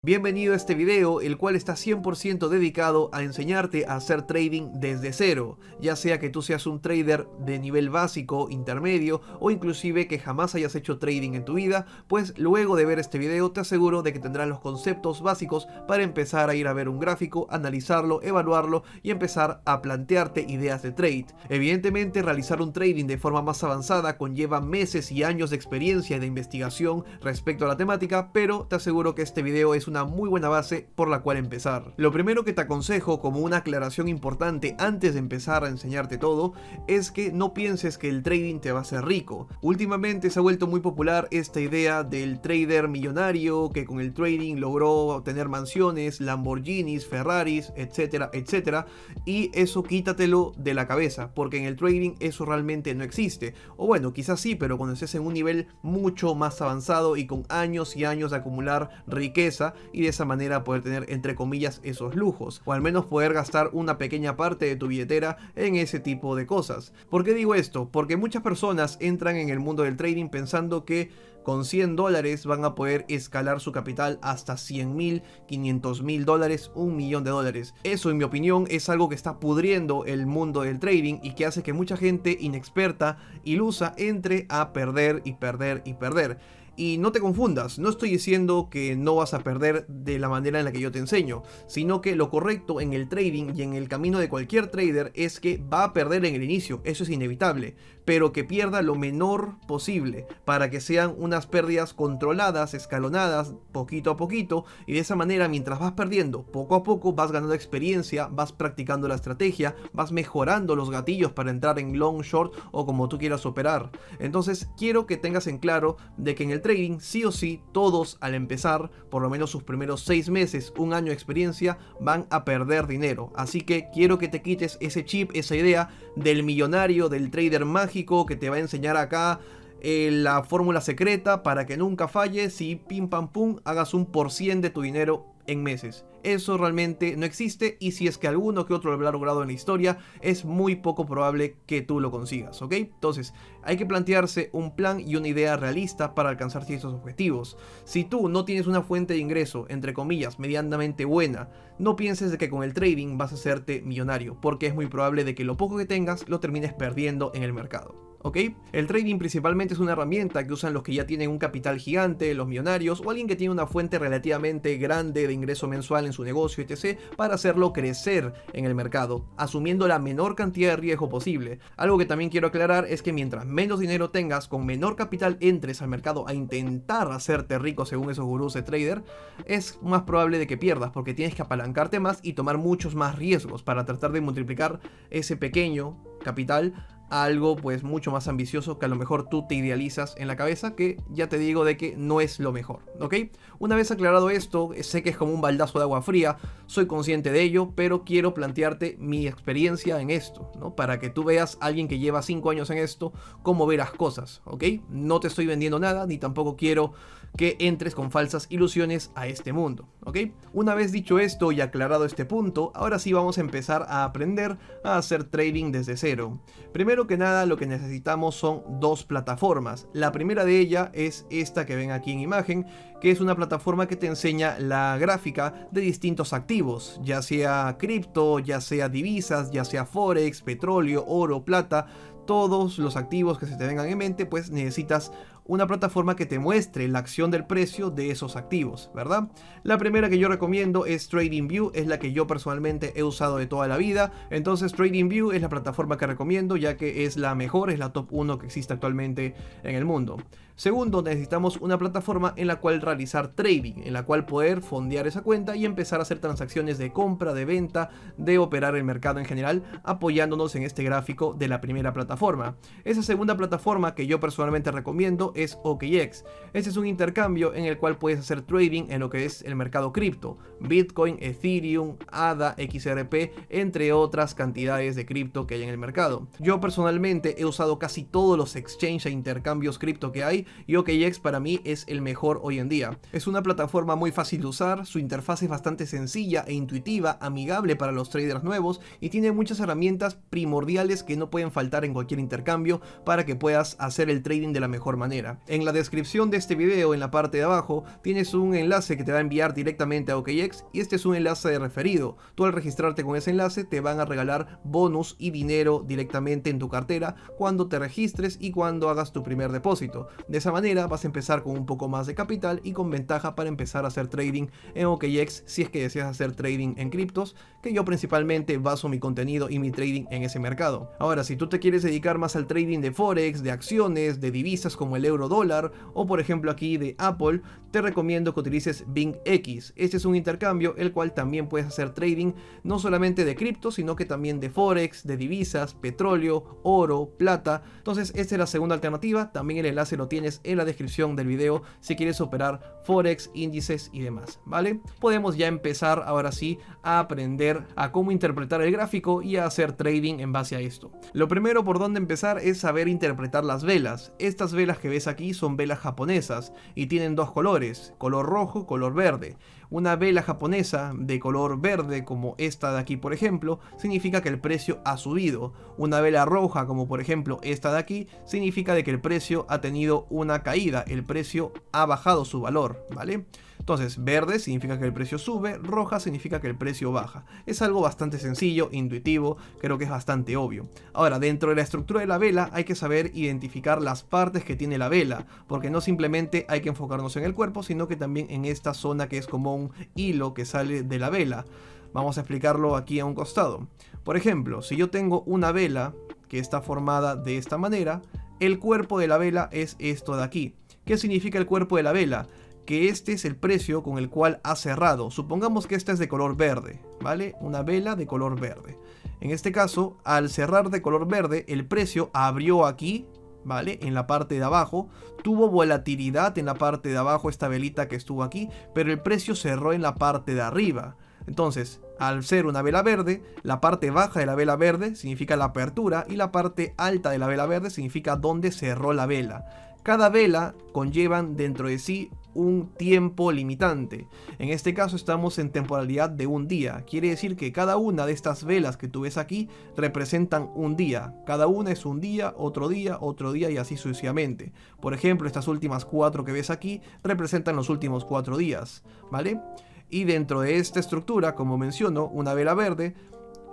Bienvenido a este video, el cual está 100% dedicado a enseñarte a hacer trading desde cero, ya sea que tú seas un trader de nivel básico, intermedio o inclusive que jamás hayas hecho trading en tu vida, pues luego de ver este video te aseguro de que tendrás los conceptos básicos para empezar a ir a ver un gráfico, analizarlo, evaluarlo y empezar a plantearte ideas de trade. Evidentemente, realizar un trading de forma más avanzada conlleva meses y años de experiencia y de investigación respecto a la temática, pero te aseguro que este video es una muy buena base por la cual empezar. Lo primero que te aconsejo, como una aclaración importante antes de empezar a enseñarte todo, es que no pienses que el trading te va a hacer rico. Últimamente se ha vuelto muy popular esta idea del trader millonario que con el trading logró obtener mansiones, Lamborghinis, Ferraris, etcétera, etcétera, y eso quítatelo de la cabeza, porque en el trading eso realmente no existe. O bueno, quizás sí, pero cuando estés en un nivel mucho más avanzado y con años y años de acumular riqueza, y de esa manera poder tener, entre comillas, esos lujos, o al menos poder gastar una pequeña parte de tu billetera en ese tipo de cosas. ¿Por qué digo esto? Porque muchas personas entran en el mundo del trading pensando que con $100 van a poder escalar su capital hasta 100.000, 500.000 dólares, $1.000.000. Eso, en mi opinión, es algo que está pudriendo el mundo del trading y que hace que mucha gente inexperta, ilusa, entre a perder y perder y perder. Y no te confundas, no estoy diciendo que no vas a perder de la manera en la que yo te enseño, sino que lo correcto en el trading y en el camino de cualquier trader es que va a perder en el inicio, eso es inevitable, pero que pierda lo menor posible para que sean unas pérdidas controladas, escalonadas, poquito a poquito, y de esa manera, mientras vas perdiendo poco a poco, vas ganando experiencia, vas practicando la estrategia, vas mejorando los gatillos para entrar en long, short o como tú quieras operar. Entonces quiero que tengas en claro de que en el trading sí o sí todos al empezar, por lo menos sus primeros 6 meses, un año de experiencia, van a perder dinero. Así que quiero que te quites ese chip, esa idea del millonario, del trader mágico que te va a enseñar acá la fórmula secreta para que nunca falles y pim pam pum hagas un % de tu dinero en meses. Eso realmente no existe, y si es que alguno que otro lo habrá logrado en la historia, es muy poco probable que tú lo consigas, ¿ok? Entonces, hay que plantearse un plan y una idea realista para alcanzar ciertos objetivos. Si tú no tienes una fuente de ingreso, entre comillas, medianamente buena, no pienses de que con el trading vas a hacerte millonario, porque es muy probable de que lo poco que tengas lo termines perdiendo en el mercado. ¿Ok? El trading principalmente es una herramienta que usan los que ya tienen un capital gigante, los millonarios, o alguien que tiene una fuente relativamente grande de ingreso mensual en su negocio, etc., para hacerlo crecer en el mercado, asumiendo la menor cantidad de riesgo posible. Algo que también quiero aclarar es que mientras menos dinero tengas, con menor capital entres al mercado a intentar hacerte rico según esos gurús de trader, es más probable de que pierdas, porque tienes que apalancarte más y tomar muchos más riesgos para tratar de multiplicar ese pequeño capital a algo pues mucho más ambicioso que a lo mejor tú te idealizas en la cabeza, que ya te digo de que no es lo mejor, ¿ok? Una vez aclarado esto, sé que es como un baldazo de agua fría, soy consciente de ello, pero quiero plantearte mi experiencia en esto, ¿no? Para que tú veas a alguien que lleva 5 años en esto, cómo ver las cosas, ¿ok? No te estoy vendiendo nada, ni tampoco quiero que entres con falsas ilusiones a este mundo, ¿ok? Una vez dicho esto y aclarado este punto, ahora sí vamos a empezar a aprender a hacer trading desde cero. Primero que nada, lo que necesitamos son dos plataformas. La primera de ellas es esta que ven aquí en imagen, que es una plataforma que te enseña la gráfica de distintos activos, ya sea cripto, ya sea divisas, ya sea forex, petróleo, oro, plata. Todos los activos que se te vengan en mente, pues necesitas una plataforma que te muestre la acción del precio de esos activos, ¿verdad? La primera que yo recomiendo es TradingView, es la que yo personalmente he usado de toda la vida. Entonces TradingView es la plataforma que recomiendo, ya que es la mejor, es la top 1 que existe actualmente en el mundo. Segundo, necesitamos una plataforma en la cual realizar trading, en la cual poder fondear esa cuenta y empezar a hacer transacciones de compra, de venta, de operar el mercado en general, apoyándonos en este gráfico de la primera plataforma. Esa segunda plataforma que yo personalmente recomiendo es OKX. Este es un intercambio en el cual puedes hacer trading en lo que es el mercado cripto, Bitcoin, Ethereum, ADA, XRP, entre otras cantidades de cripto que hay en el mercado. Yo personalmente he usado casi todos los exchanges e intercambios cripto que hay, y OKX para mí es el mejor hoy en día. Es una plataforma muy fácil de usar, su interfaz es bastante sencilla e intuitiva, amigable para los traders nuevos, y tiene muchas herramientas primordiales que no pueden faltar en cualquier intercambio para que puedas hacer el trading de la mejor manera. manera. En la descripción de este video, en la parte de abajo, tienes un enlace que te va a enviar directamente a OKX y este es un enlace de referido. Tú al registrarte con ese enlace te van a regalar bonus y dinero directamente en tu cartera cuando te registres y cuando hagas tu primer depósito. De esa manera vas a empezar con un poco más de capital y con ventaja para empezar a hacer trading en OKX si es que deseas hacer trading en criptos, que yo principalmente baso mi contenido y mi trading en ese mercado. Ahora, si tú te quieres dedicar más al trading de Forex, de acciones, de divisas como el euro dólar o por ejemplo aquí de Apple, te recomiendo que utilices BingX. Este es un intercambio el cual también puedes hacer trading no solamente de cripto, sino que también de Forex, de divisas, petróleo, oro, plata. Entonces esta es la segunda alternativa, también el enlace lo tienes en la descripción del video si quieres operar Forex, índices y demás, ¿vale? Podemos ya empezar ahora sí a aprender a cómo interpretar el gráfico y a hacer trading en base a esto. Lo primero por donde empezar es saber interpretar las velas. Estas velas que ves aquí son velas japonesas y tienen dos colores, color rojo, color verde. Una vela japonesa de color verde como esta de aquí por ejemplo significa que el precio ha subido. Una vela roja como por ejemplo esta de aquí significa de que el precio ha tenido una caída, el precio ha bajado su valor, ¿vale? Entonces verde significa que el precio sube, roja significa que el precio baja. Es algo bastante sencillo, intuitivo, creo que es bastante obvio. Ahora, dentro de la estructura de la vela hay que saber identificar las partes que tiene la vela, porque no simplemente hay que enfocarnos en el cuerpo, sino que también en esta zona que es como un hilo que sale de la vela. Vamos a explicarlo aquí a un costado. Por ejemplo, si yo tengo una vela que está formada de esta manera, el cuerpo de la vela es esto de aquí. ¿Qué significa el cuerpo de la vela? Que este es el precio con el cual ha cerrado. Supongamos que esta es de color verde, ¿vale? Una vela de color verde. En este caso, al cerrar de color verde, el precio abrió aquí, ¿vale? En la parte de abajo. Tuvo volatilidad en la parte de abajo, esta velita que estuvo aquí, pero el precio cerró en la parte de arriba. Entonces, al ser una vela verde, la parte baja de la vela verde significa la apertura y la parte alta de la vela verde significa dónde cerró la vela. Cada vela conllevan dentro de sí un tiempo limitante. En este caso estamos en temporalidad de un día. Quiere decir que cada una de estas velas que tú ves aquí representan un día. Cada una es un día, otro día y así sucesivamente. Por ejemplo, estas últimas 4 que ves aquí representan los últimos 4 días, ¿vale? Y dentro de esta estructura, como menciono, una vela verde,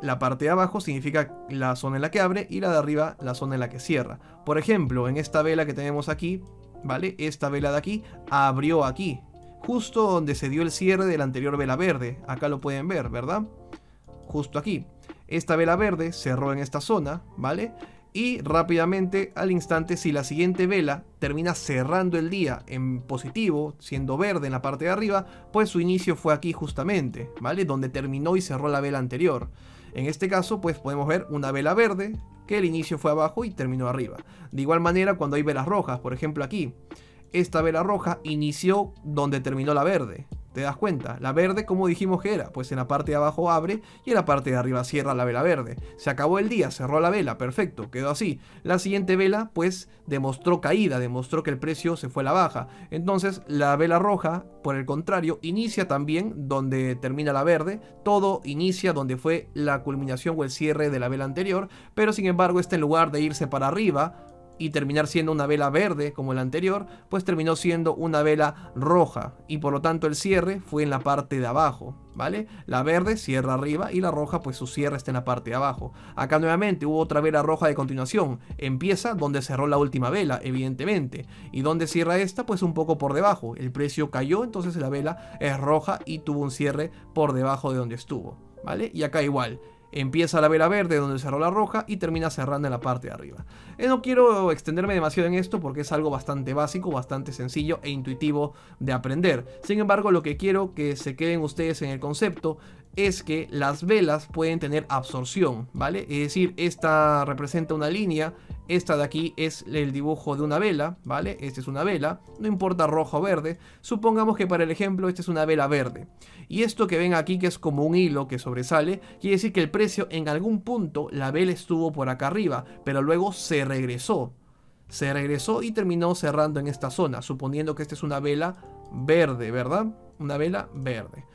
la parte de abajo significa la zona en la que abre y la de arriba la zona en la que cierra. Por ejemplo, en esta vela que tenemos aquí, ¿vale? Esta vela de aquí abrió aquí, justo donde se dio el cierre de la anterior vela verde. Acá lo pueden ver, ¿verdad? Justo aquí. Esta vela verde cerró en esta zona, ¿vale? Y rápidamente, al instante, si la siguiente vela termina cerrando el día en positivo, siendo verde en la parte de arriba, pues su inicio fue aquí justamente, ¿vale? Donde terminó y cerró la vela anterior. En este caso, pues podemos ver una vela verde, que el inicio fue abajo y terminó arriba. De igual manera, cuando hay velas rojas, por ejemplo aquí, esta vela roja inició donde terminó la verde. ¿Te das cuenta? La verde, como dijimos que era, pues en la parte de abajo abre y en la parte de arriba cierra la vela verde. Se acabó el día, cerró la vela, perfecto, quedó así. La siguiente vela, pues demostró caída, demostró que el precio se fue a la baja. Entonces la vela roja, por el contrario, inicia también donde termina la verde. Todo inicia donde fue la culminación o el cierre de la vela anterior, pero sin embargo, en lugar de irse para arriba y terminar siendo una vela verde como la anterior, pues terminó siendo una vela roja y por lo tanto el cierre fue en la parte de abajo, ¿vale? La verde cierra arriba y la roja pues su cierre está en la parte de abajo. Acá nuevamente hubo otra vela roja de continuación, empieza donde cerró la última vela, evidentemente, y donde cierra esta pues un poco por debajo, el precio cayó, entonces la vela es roja y tuvo un cierre por debajo de donde estuvo, ¿vale? Y acá igual. Empieza la vela verde donde cerró la roja y termina cerrando en la parte de arriba. No quiero extenderme demasiado en esto porque es algo bastante básico, bastante sencillo e intuitivo de aprender. Sin embargo, lo que quiero que se queden ustedes en el concepto es que las velas pueden tener absorción, ¿vale? Es decir, esta representa una línea, esta de aquí es el dibujo de una vela, ¿vale? Esta es una vela, no importa rojo o verde. Supongamos que para el ejemplo esta es una vela verde. Y esto que ven aquí que es como un hilo que sobresale, quiere decir que el precio en algún punto, la vela estuvo por acá arriba, pero luego se regresó. Se regresó y terminó cerrando en esta zona, suponiendo que esta es una vela verde, ¿verdad? Una vela verde.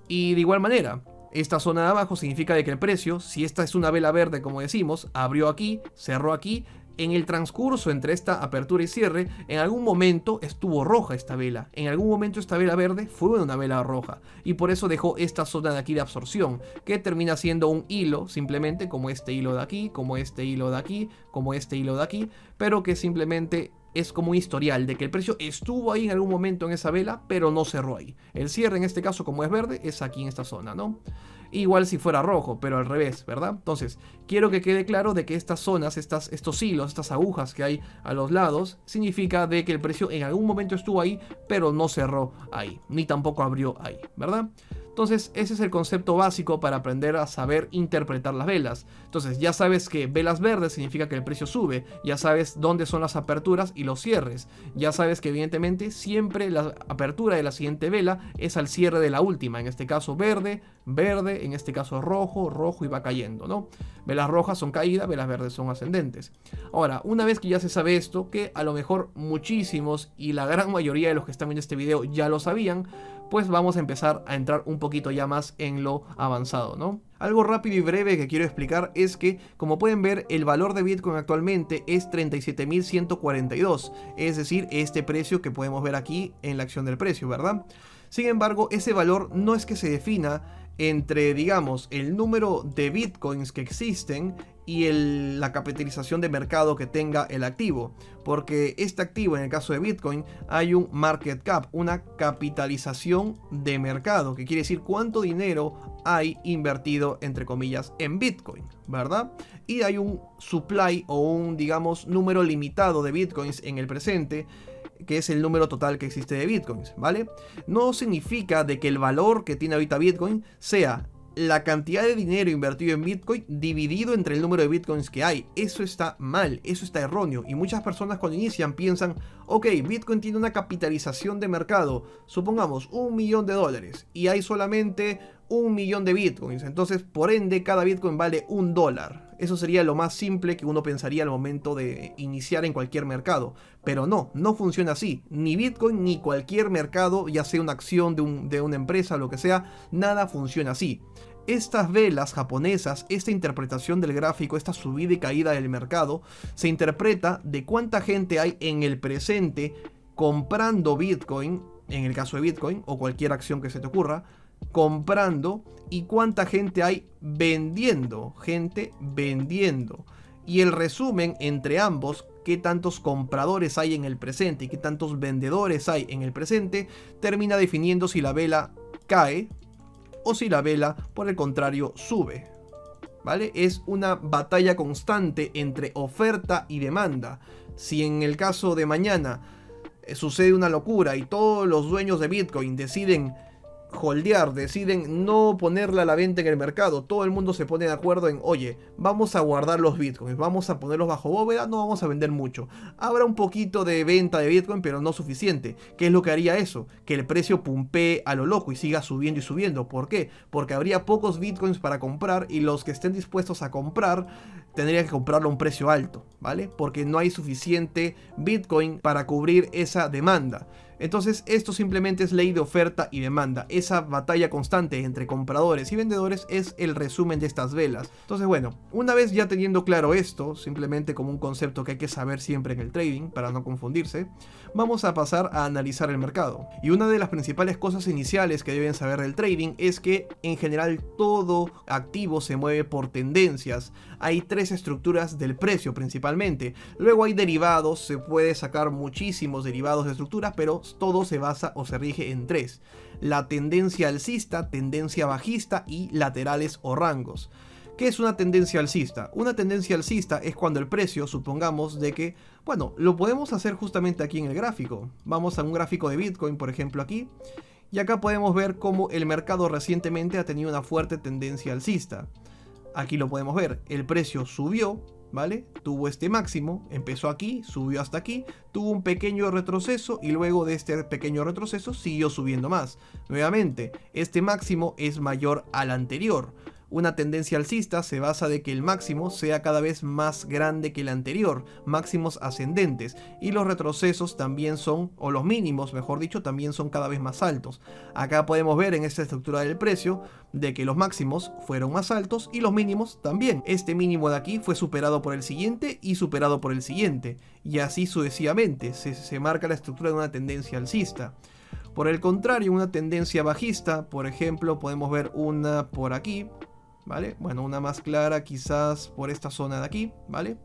Y de igual manera, esta zona de abajo significa de que el precio, si esta es una vela verde como decimos, abrió aquí, cerró aquí, En el transcurso entre esta apertura y cierre, en algún momento estuvo roja esta vela, en algún momento esta vela verde fue una vela roja, y por eso dejó esta zona de aquí de absorción, que termina siendo un hilo, simplemente como este hilo de aquí, como este hilo de aquí, como este hilo de aquí, pero que simplemente es como un historial de que el precio estuvo ahí en algún momento en esa vela, pero no cerró ahí. El cierre en este caso, como es verde, es aquí en esta zona, ¿no? Igual si fuera rojo, pero al revés, ¿verdad? Entonces, quiero que quede claro de que estas zonas, estos hilos, estas agujas que hay a los lados, significa de que el precio en algún momento estuvo ahí, pero no cerró ahí, ni tampoco abrió ahí, ¿verdad? Entonces, ese es el concepto básico para aprender a saber interpretar las velas. Entonces, ya sabes que velas verdes significa que el precio sube, ya sabes dónde son las aperturas y los cierres, ya sabes que evidentemente siempre la apertura de la siguiente vela es al cierre de la última, en este caso verde, verde, en este caso rojo, rojo y va cayendo, ¿no? Velas rojas son caídas, velas verdes son ascendentes. Ahora, una vez que ya se sabe esto, que a lo mejor muchísimos y la gran mayoría de los que están viendo este video ya lo sabían, pues vamos a empezar a entrar un poquito ya más en lo avanzado, ¿no? Algo rápido y breve que quiero explicar es que, como pueden ver, el valor de Bitcoin actualmente es 37.142, es decir, este precio que podemos ver aquí en la acción del precio, ¿verdad? Sin embargo, ese valor no es que se defina entre, digamos, el número de Bitcoins que existen y la capitalización de mercado que tenga el activo, porque este activo, en el caso de Bitcoin, hay un market cap, una capitalización de mercado, que quiere decir cuánto dinero hay invertido, entre comillas, en Bitcoin, ¿verdad? Y hay un supply o un, digamos, número limitado de Bitcoins en el presente, que es el número total que existe de Bitcoins, ¿vale? No significa de que el valor que tiene ahorita Bitcoin sea la cantidad de dinero invertido en Bitcoin dividido entre el número de Bitcoins que hay. Eso está mal, eso está erróneo, y muchas personas cuando inician piensan, ok, Bitcoin tiene una capitalización de mercado, supongamos $1.000.000, y hay solamente 1.000.000 de Bitcoins, entonces por ende cada Bitcoin vale $1. Eso sería lo más simple que uno pensaría al momento de iniciar en cualquier mercado, pero no funciona así. Ni Bitcoin ni cualquier mercado, ya sea una acción de una empresa o lo que sea, nada funciona así. Estas velas japonesas, esta interpretación del gráfico, esta subida y caída del mercado, se interpreta de cuánta gente hay en el presente comprando Bitcoin, en el caso de Bitcoin, o cualquier acción que se te ocurra, comprando, y cuánta gente hay vendiendo, y el resumen entre ambos, qué tantos compradores hay en el presente y qué tantos vendedores hay en el presente, termina definiendo si la vela cae o si la vela, por el contrario, sube, ¿vale? Es una batalla constante entre oferta y demanda. Si en el caso de mañana sucede una locura y todos los dueños de Bitcoin deciden holdear, deciden no ponerla a la venta en el mercado, todo el mundo se pone de acuerdo en, oye, vamos a guardar los Bitcoins, vamos a ponerlos bajo bóveda, no vamos a vender mucho. Habrá un poquito de venta de Bitcoin, pero no suficiente. ¿Qué es lo que haría eso? Que el precio pumpee a lo loco y siga subiendo y subiendo. ¿Por qué? Porque habría pocos Bitcoins para comprar, y los que estén dispuestos a comprar tendrían que comprarlo a un precio alto, ¿vale? Porque no hay suficiente Bitcoin para cubrir esa demanda. Entonces esto simplemente es ley de oferta y demanda. Esa batalla constante entre compradores y vendedores es el resumen de estas velas. Entonces bueno, una vez ya teniendo claro esto, simplemente como un concepto que hay que saber siempre en el trading para no confundirse, vamos a pasar a analizar el mercado. Y una de las principales cosas iniciales que deben saber del trading es que en general todo activo se mueve por tendencias. Hay tres estructuras del precio principalmente. Luego hay derivados, se puede sacar muchísimos derivados de estructuras, pero todo se basa o se rige en tres: la tendencia alcista, tendencia bajista y laterales o rangos. ¿Qué es una tendencia alcista? Una tendencia alcista es cuando el precio, supongamos de que, bueno, lo podemos hacer justamente aquí en el gráfico. Vamos a un gráfico de Bitcoin, por ejemplo aquí, y acá podemos ver cómo el mercado recientemente ha tenido una fuerte tendencia alcista. Aquí lo podemos ver, el precio subió, ¿vale? Tuvo este máximo, empezó aquí, subió hasta aquí, tuvo un pequeño retroceso y luego de este pequeño retroceso siguió subiendo más. Nuevamente, este máximo es mayor al anterior. Una tendencia alcista se basa de que el máximo sea cada vez más grande que el anterior, máximos ascendentes, y los retrocesos también son, o los mínimos mejor dicho, también son cada vez más altos. Acá podemos ver en esta estructura del precio de que los máximos fueron más altos y los mínimos también. Este mínimo de aquí fue superado por el siguiente y superado por el siguiente, y así sucesivamente se marca la estructura de una tendencia alcista. Por el contrario, una tendencia bajista, por ejemplo, podemos ver una por aquí, ¿vale? Bueno, una más clara quizás por esta zona de aquí, ¿vale?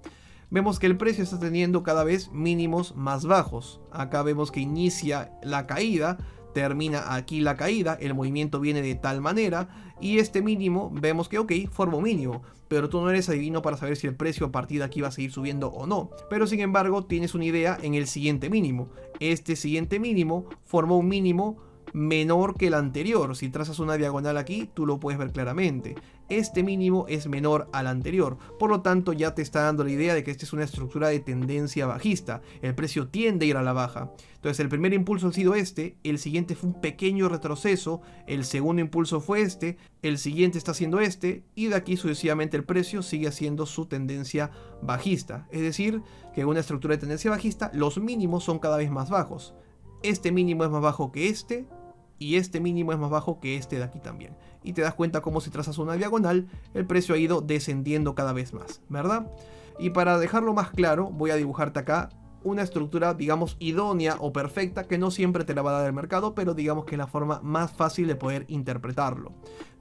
Vemos que el precio está teniendo cada vez mínimos más bajos. Acá vemos que inicia la caída, termina aquí la caída, el movimiento viene de tal manera y este mínimo vemos que ok, forma un mínimo, pero tú no eres adivino para saber si el precio a partir de aquí va a seguir subiendo o no. Pero sin embargo tienes una idea en el siguiente mínimo. Este siguiente mínimo formó un mínimo menor que el anterior. Si trazas una diagonal aquí, tú lo puedes ver claramente. Este mínimo es menor al anterior, por lo tanto ya te está dando la idea de que esta es una estructura de tendencia bajista. El precio tiende a ir a la baja. Entonces el primer impulso ha sido este, el siguiente fue un pequeño retroceso, el segundo impulso fue este, el siguiente está siendo este, y de aquí sucesivamente el precio sigue haciendo su tendencia bajista. Es decir, que en una estructura de tendencia bajista los mínimos son cada vez más bajos. Este mínimo es más bajo que este, y este mínimo es más bajo que este de aquí también. Y te das cuenta cómo si trazas una diagonal, el precio ha ido descendiendo cada vez más, ¿verdad? Y para dejarlo más claro, voy a dibujarte acá una estructura, digamos, idónea o perfecta, que no siempre te la va a dar el mercado, pero digamos que es la forma más fácil de poder interpretarlo.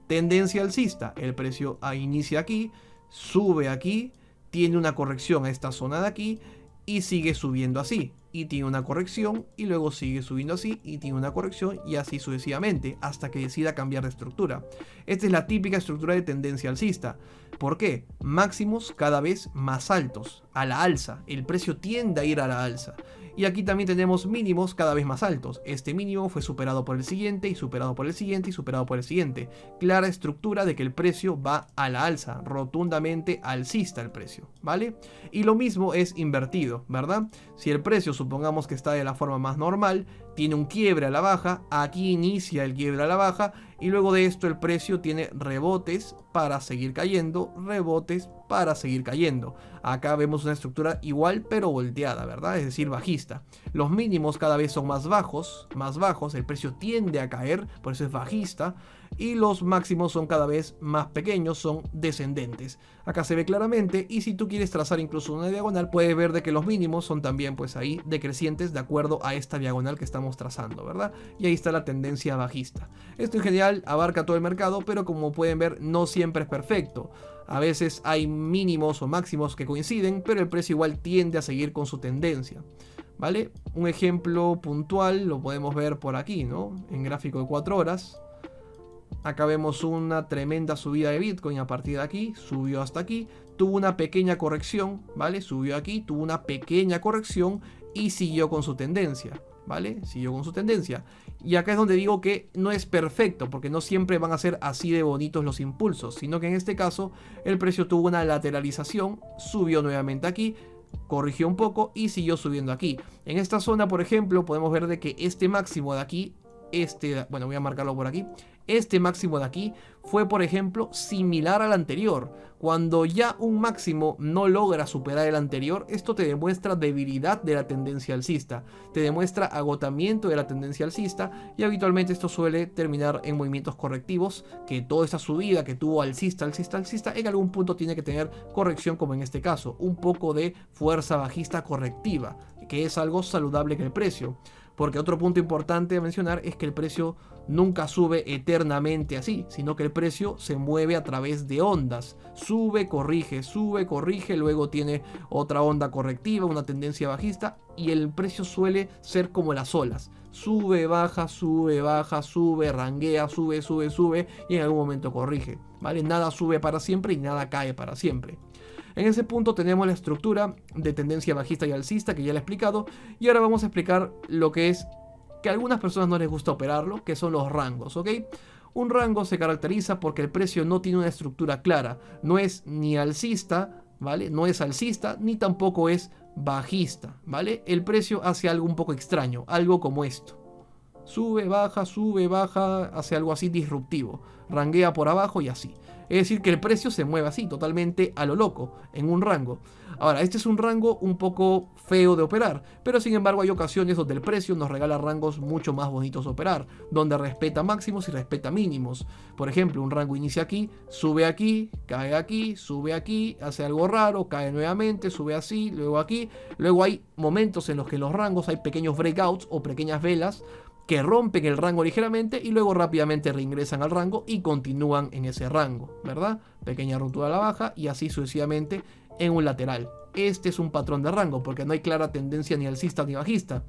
Tendencia alcista, el precio inicia aquí, sube aquí, tiene una corrección a esta zona de aquí, y sigue subiendo así, y tiene una corrección, y luego sigue subiendo así, y tiene una corrección, y así sucesivamente, hasta que decida cambiar de estructura. Esta es la típica estructura de tendencia alcista. ¿Por qué? Máximos cada vez más altos, a la alza, el precio tiende a ir a la alza. Y aquí también tenemos mínimos cada vez más altos. Este mínimo fue superado por el siguiente, y superado por el siguiente, y superado por el siguiente. Clara estructura de que el precio va a la alza, rotundamente alcista el precio, ¿vale? Y lo mismo es invertido, ¿verdad? Si el precio, supongamos que está de la forma más normal, tiene un quiebre a la baja, aquí inicia el quiebre a la baja, y luego de esto el precio tiene rebotes para seguir cayendo, rebotes para seguir cayendo. Acá vemos una estructura igual pero volteada, ¿verdad? Es decir, bajista. Los mínimos cada vez son más bajos, el precio tiende a caer, por eso es bajista, y los máximos son cada vez más pequeños, son descendentes. Acá se ve claramente, y si tú quieres trazar incluso una diagonal, puedes ver de que los mínimos son también pues ahí decrecientes de acuerdo a esta diagonal que estamos trazando, ¿verdad? Y ahí está la tendencia bajista. Esto en general abarca todo el mercado, pero como pueden ver no siempre es perfecto. A veces hay mínimos o máximos que coinciden, pero el precio igual tiende a seguir con su tendencia, ¿vale? Un ejemplo puntual lo podemos ver por aquí, ¿no? En gráfico de 4 horas. Acá vemos una tremenda subida de Bitcoin a partir de aquí, subió hasta aquí, tuvo una pequeña corrección, ¿vale? Subió aquí, tuvo una pequeña corrección y siguió con su tendencia, ¿vale? Siguió con su tendencia. Y acá es donde digo que no es perfecto, porque no siempre van a ser así de bonitos los impulsos, sino que en este caso el precio tuvo una lateralización, subió nuevamente aquí, corrigió un poco y siguió subiendo aquí. En esta zona, por ejemplo, podemos ver de que este máximo de aquí, bueno, voy a marcarlo por aquí. Este máximo de aquí fue, por ejemplo, similar al anterior. Cuando ya un máximo no logra superar el anterior, esto te demuestra debilidad de la tendencia alcista, te demuestra agotamiento de la tendencia alcista, y habitualmente esto suele terminar en movimientos correctivos, que toda esta subida que tuvo alcista, en algún punto tiene que tener corrección, como en este caso, un poco de fuerza bajista correctiva, que es algo saludable que el precio. Porque otro punto importante a mencionar es que el precio nunca sube eternamente así, sino que el precio se mueve a través de ondas. Sube, corrige, luego tiene otra onda correctiva, una tendencia bajista, y el precio suele ser como las olas. Sube, baja, sube, ranguea, sube, y en algún momento corrige, ¿vale? Nada sube para siempre y nada cae para siempre. En ese punto tenemos la estructura de tendencia bajista y alcista, que ya le he explicado, y ahora vamos a explicar lo que es que a algunas personas no les gusta operarlo, que son los rangos, ¿ok? Un rango se caracteriza porque el precio no tiene una estructura clara, no es ni alcista, ¿vale? No es alcista, ni tampoco es bajista, ¿vale? El precio hace algo un poco extraño, algo como esto, sube, baja, hace algo así disruptivo, ranguea por abajo y así. Es decir, que el precio se mueve así, totalmente a lo loco, en un rango. Ahora, este es un rango un poco feo de operar, pero sin embargo hay ocasiones donde el precio nos regala rangos mucho más bonitos de operar, donde respeta máximos y respeta mínimos. Por ejemplo, un rango inicia aquí, cae aquí, sube aquí, hace algo raro, cae nuevamente, sube así, luego aquí. Luego hay momentos en los que en los rangos hay pequeños breakouts o pequeñas velas que rompen el rango ligeramente y luego rápidamente reingresan al rango y continúan en ese rango, ¿verdad? Pequeña ruptura a la baja y así sucesivamente en un lateral. Este es un patrón de rango porque no hay clara tendencia ni alcista ni bajista,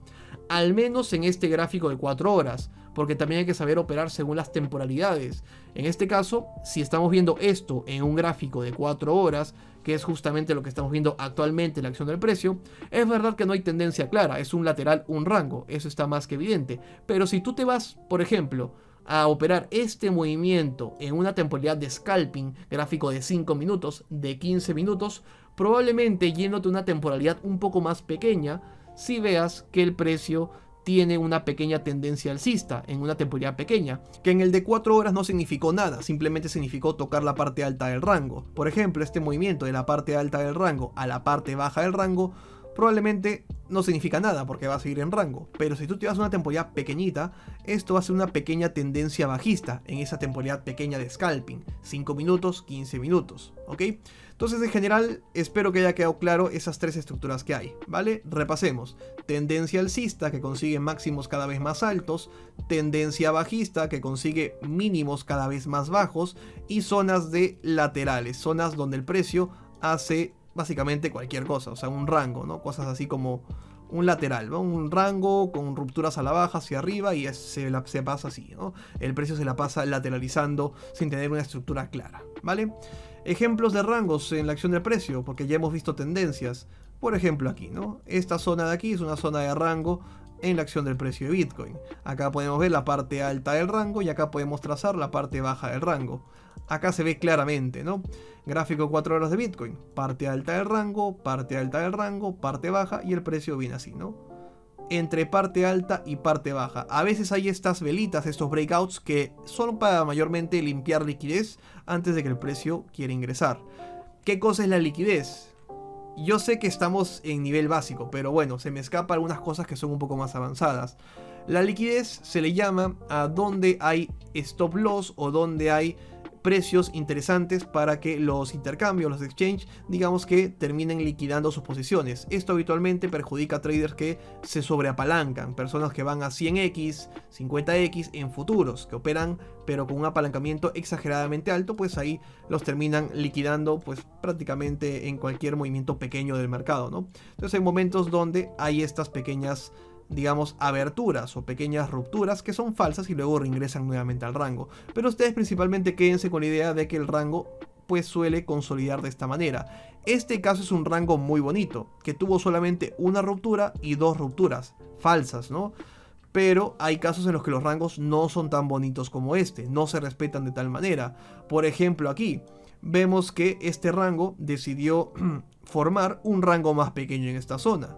al menos en este gráfico de 4 horas, porque también hay que saber operar según las temporalidades. En este caso, si estamos viendo esto en un gráfico de 4 horas, que es justamente lo que estamos viendo actualmente en la acción del precio, es verdad que no hay tendencia clara, es un lateral, un rango, eso está más que evidente. Pero si tú te vas, por ejemplo, a operar este movimiento en una temporalidad de scalping, gráfico de 5 minutos, de 15 minutos, probablemente yéndote una temporalidad un poco más pequeña, si veas que el precio tiene una pequeña tendencia alcista en una temporalidad pequeña, que en el de 4 horas no significó nada, simplemente significó tocar la parte alta del rango. Por ejemplo, este movimiento de la parte alta del rango a la parte baja del rango probablemente no significa nada porque va a seguir en rango, pero si tú te vas a una temporalidad pequeñita, esto va a ser una pequeña tendencia bajista en esa temporalidad pequeña de scalping, 5 minutos, 15 minutos, ¿ok? Entonces, en general, espero que haya quedado claro esas tres estructuras que hay, ¿vale? Repasemos: tendencia alcista, que consigue máximos cada vez más altos; tendencia bajista, que consigue mínimos cada vez más bajos; y zonas de laterales, zonas donde el precio hace básicamente cualquier cosa, o sea, un rango, ¿no? Cosas así como un lateral, ¿no? Un rango con rupturas a la baja hacia arriba y se pasa así, ¿no? El precio se la pasa lateralizando sin tener una estructura clara, ¿vale? Ejemplos de rangos en la acción del precio, porque ya hemos visto tendencias. Por ejemplo aquí, ¿no? Esta zona de aquí es una zona de rango en la acción del precio de Bitcoin. Acá podemos ver la parte alta del rango y acá podemos trazar la parte baja del rango. Acá se ve claramente, ¿no? Gráfico 4 horas de Bitcoin, parte alta del rango, parte alta del rango, parte baja, y el precio viene así, ¿no? Entre parte alta y parte baja. A veces hay estas velitas, estos breakouts, que son para mayormente limpiar liquidez antes de que el precio quiera ingresar. ¿Qué cosa es la liquidez? Yo sé que estamos en nivel básico, pero bueno, se me escapan algunas cosas que son un poco más avanzadas. La liquidez se le llama a donde hay stop loss o donde hay precios interesantes para que los intercambios, los exchanges, digamos que terminen liquidando sus posiciones. Esto habitualmente perjudica a traders que se sobreapalancan, personas que van a 100x, 50x en futuros, que operan pero con un apalancamiento exageradamente alto, pues ahí los terminan liquidando pues prácticamente en cualquier movimiento pequeño del mercado, ¿no? Entonces hay momentos donde hay estas pequeñas, digamos, aberturas o pequeñas rupturas que son falsas y luego reingresan nuevamente al rango. Pero ustedes principalmente quédense con la idea de que el rango pues suele consolidar de esta manera. Este caso es un rango muy bonito, que tuvo solamente una ruptura y dos rupturas falsas, ¿no? Pero hay casos en los que los rangos no son tan bonitos como este, no se respetan de tal manera. Por ejemplo, aquí vemos que este rango decidió formar un rango más pequeño en esta zona.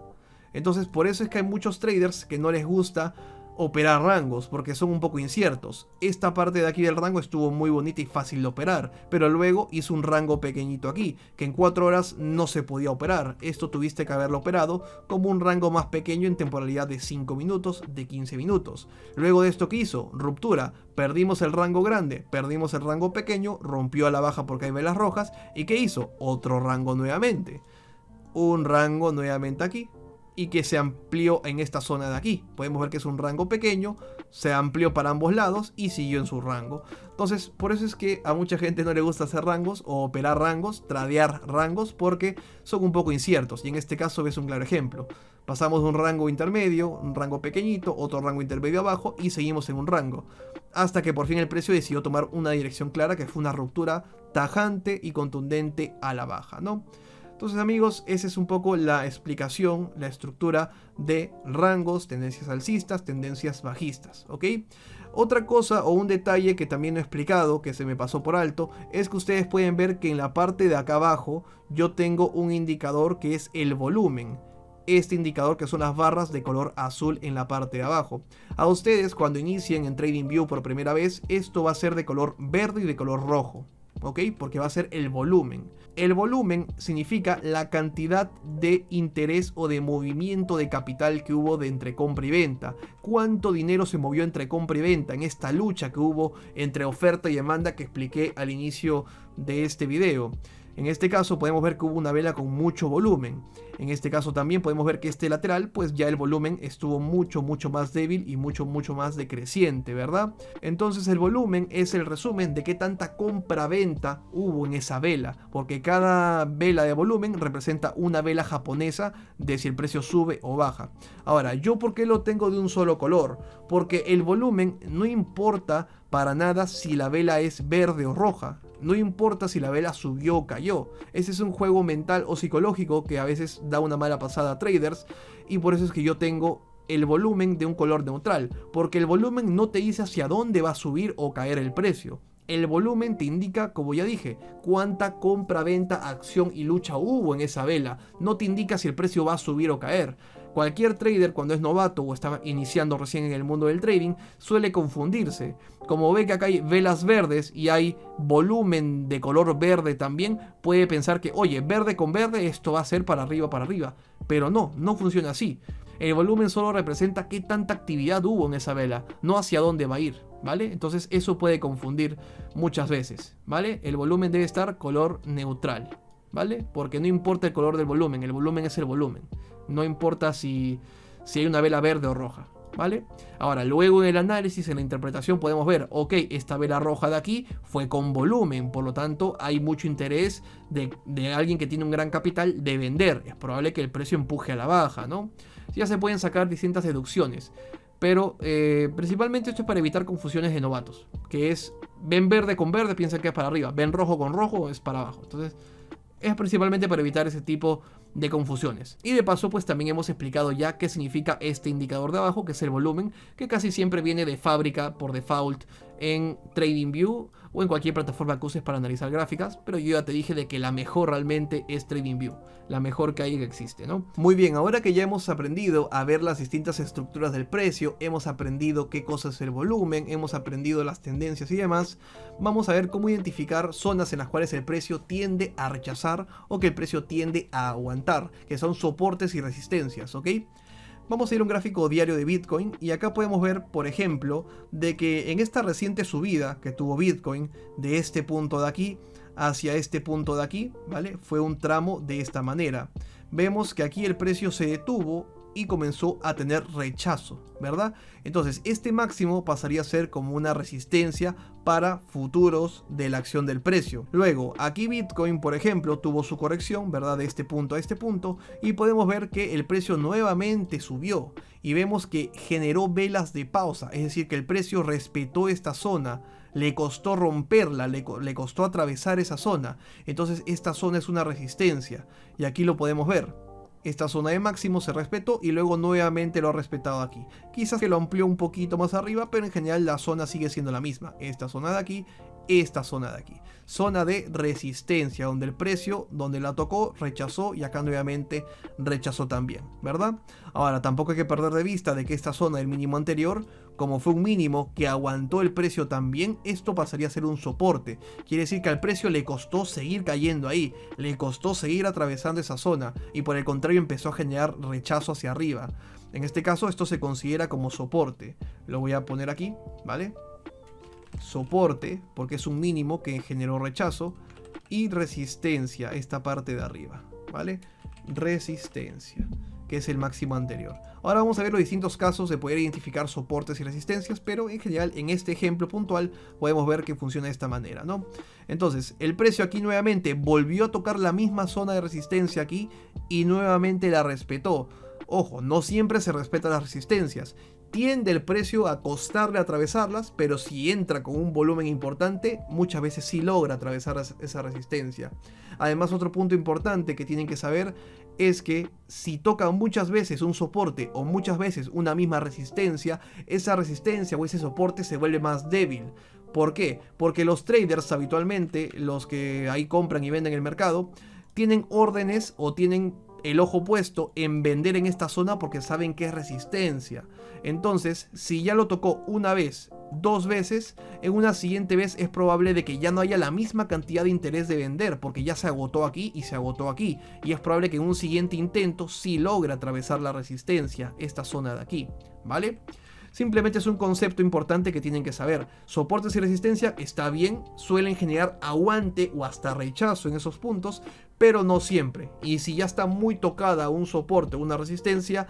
Entonces por eso es que hay muchos traders que no les gusta operar rangos, porque son un poco inciertos. Esta parte de aquí del rango estuvo muy bonita y fácil de operar, pero luego hizo un rango pequeñito aquí, que en 4 horas no se podía operar. Esto tuviste que haberlo operado como un rango más pequeño en temporalidad de 5 minutos, de 15 minutos. Luego de esto, ¿qué hizo? Ruptura. Perdimos el rango grande, perdimos el rango pequeño, rompió a la baja porque hay velas rojas. ¿Y qué hizo? Otro rango nuevamente. Un rango nuevamente aquí, y que se amplió en esta zona de aquí. Podemos ver que es un rango pequeño, se amplió para ambos lados y siguió en su rango. Entonces, por eso es que a mucha gente no le gusta hacer rangos o operar rangos, tradear rangos, porque son un poco inciertos. Y en este caso ves un claro ejemplo. Pasamos de un rango intermedio, un rango pequeñito, otro rango intermedio abajo y seguimos en un rango. Hasta que por fin el precio decidió tomar una dirección clara, que fue una ruptura tajante y contundente a la baja, ¿no? Entonces, amigos, esa es un poco la explicación, la estructura de rangos, tendencias alcistas, tendencias bajistas, ¿ok? Otra cosa o un detalle que también no he explicado, que se me pasó por alto, es que ustedes pueden ver que en la parte de acá abajo yo tengo un indicador que es el volumen. este indicador que son las barras de color azul en la parte de abajo. A ustedes cuando inicien en TradingView por primera vez, esto va a ser de color verde y de color rojo, ¿ok? Porque va a ser el volumen. El volumen significa la cantidad de interés o de movimiento de capital que hubo de entre compra y venta. Cuánto dinero se movió entre compra y venta en esta lucha que hubo entre oferta y demanda que expliqué al inicio de este video. En este caso podemos ver que hubo una vela con mucho volumen. En este caso también podemos ver que este lateral, pues ya el volumen estuvo mucho más débil y mucho más decreciente, ¿verdad? Entonces el volumen es el resumen de qué tanta compra-venta hubo en esa vela, porque cada vela de volumen representa una vela japonesa de si el precio sube o baja. Ahora, ¿yo por qué lo tengo de un solo color? Porque el volumen no importa para nada si la vela es verde o roja. No importa si la vela subió o cayó. Ese es un juego mental o psicológico que a veces da una mala pasada a traders. Y por eso es que yo tengo el volumen de un color neutral. Porque el volumen no te dice hacia dónde va a subir o caer el precio. El volumen te indica, como ya dije, cuánta compra, venta, acción y lucha hubo en esa vela. No te indica si el precio va a subir o caer. Cualquier trader cuando es novato o está iniciando recién en el mundo del trading suele confundirse. Como ve que acá hay velas verdes y hay volumen de color verde también, puede pensar que, oye, verde con verde esto va a ser para arriba. Pero no funciona así. El volumen solo representa qué tanta actividad hubo en esa vela, no hacia dónde va a ir, ¿vale? Entonces eso puede confundir muchas veces, ¿vale? El volumen debe estar color neutral, ¿vale? Porque no importa el color del volumen, el volumen es el volumen. No importa si hay una vela verde o roja, ¿vale? Ahora, luego en el análisis, en la interpretación podemos ver, ok, esta vela roja de aquí fue con volumen, por lo tanto hay mucho interés de alguien que tiene un gran capital de vender. Es probable que el precio empuje a la baja, ¿no? Ya se pueden sacar distintas deducciones, pero principalmente esto es para evitar confusiones de novatos, que es, ven verde con verde, piensan que es para arriba, ven rojo con rojo, es para abajo. Entonces, es principalmente para evitar ese tipo de confusiones. Y de paso, pues también hemos explicado ya qué significa este indicador de abajo, que es el volumen, que casi siempre viene de fábrica por default en TradingView o en cualquier plataforma que uses para analizar gráficas, pero yo ya te dije de que la mejor realmente es TradingView, la mejor que hay que existe, ¿no? Muy bien, ahora que ya hemos aprendido a ver las distintas estructuras del precio, hemos aprendido qué cosa es el volumen, hemos aprendido las tendencias y demás, vamos a ver cómo identificar zonas en las cuales el precio tiende a rechazar o que el precio tiende a aguantar, que son soportes y resistencias, ¿ok? Vamos a ir a un gráfico diario de Bitcoin y acá podemos ver, por ejemplo, de que en esta reciente subida que tuvo Bitcoin de este punto de aquí hacia este punto de aquí, ¿vale? Fue un tramo de esta manera. Vemos que aquí el precio se detuvo y comenzó a tener rechazo, ¿verdad? Entonces este máximo pasaría a ser como una resistencia para futuros de la acción del precio. Luego aquí Bitcoin, por ejemplo, tuvo su corrección, ¿verdad? De este punto a este punto, y podemos ver que el precio nuevamente subió y vemos que generó velas de pausa, es decir, que el precio respetó esta zona. Le costó romperla, le costó atravesar esa zona. Entonces esta zona es una resistencia y aquí lo podemos ver. Esta zona de máximo se respetó y luego nuevamente lo ha respetado aquí. Quizás que lo amplió un poquito más arriba, pero en general la zona sigue siendo la misma. Esta zona de aquí, esta zona de aquí. Zona de resistencia, donde el precio, donde la tocó, rechazó y acá nuevamente rechazó también, ¿verdad? Ahora, tampoco hay que perder de vista de que esta zona del mínimo anterior, como fue un mínimo que aguantó el precio también, esto pasaría a ser un soporte. Quiere decir que al precio le costó seguir cayendo ahí, le costó seguir atravesando esa zona y por el contrario empezó a generar rechazo hacia arriba. En este caso esto se considera como soporte. Lo voy a poner aquí, ¿vale? Soporte, porque es un mínimo que generó rechazo, y resistencia, esta parte de arriba, ¿vale? Resistencia, que es el máximo anterior. Ahora vamos a ver los distintos casos de poder identificar soportes y resistencias, pero en general en este ejemplo puntual podemos ver que funciona de esta manera, ¿no? Entonces el precio aquí nuevamente volvió a tocar la misma zona de resistencia aquí y nuevamente la respetó. Ojo, no siempre se respetan las resistencias. Tiende el precio a costarle atravesarlas, pero si entra con un volumen importante, muchas veces sí logra atravesar esa resistencia. Además, otro punto importante que tienen que saber es que si toca muchas veces un soporte o muchas veces una misma resistencia, esa resistencia o ese soporte se vuelve más débil. ¿Por qué? Porque los traders habitualmente, los que ahí compran y venden el mercado, tienen órdenes o tienen el ojo puesto en vender en esta zona porque saben que es resistencia. Entonces, si ya lo tocó una vez, dos veces, en una siguiente vez es probable de que ya no haya la misma cantidad de interés de vender, porque ya se agotó aquí y se agotó aquí, y es probable que en un siguiente intento sí logre atravesar la resistencia, esta zona de aquí, ¿vale? Simplemente es un concepto importante que tienen que saber. Soportes y resistencia está bien, suelen generar aguante o hasta rechazo en esos puntos, pero no siempre. Y si ya está muy tocada un soporte o una resistencia,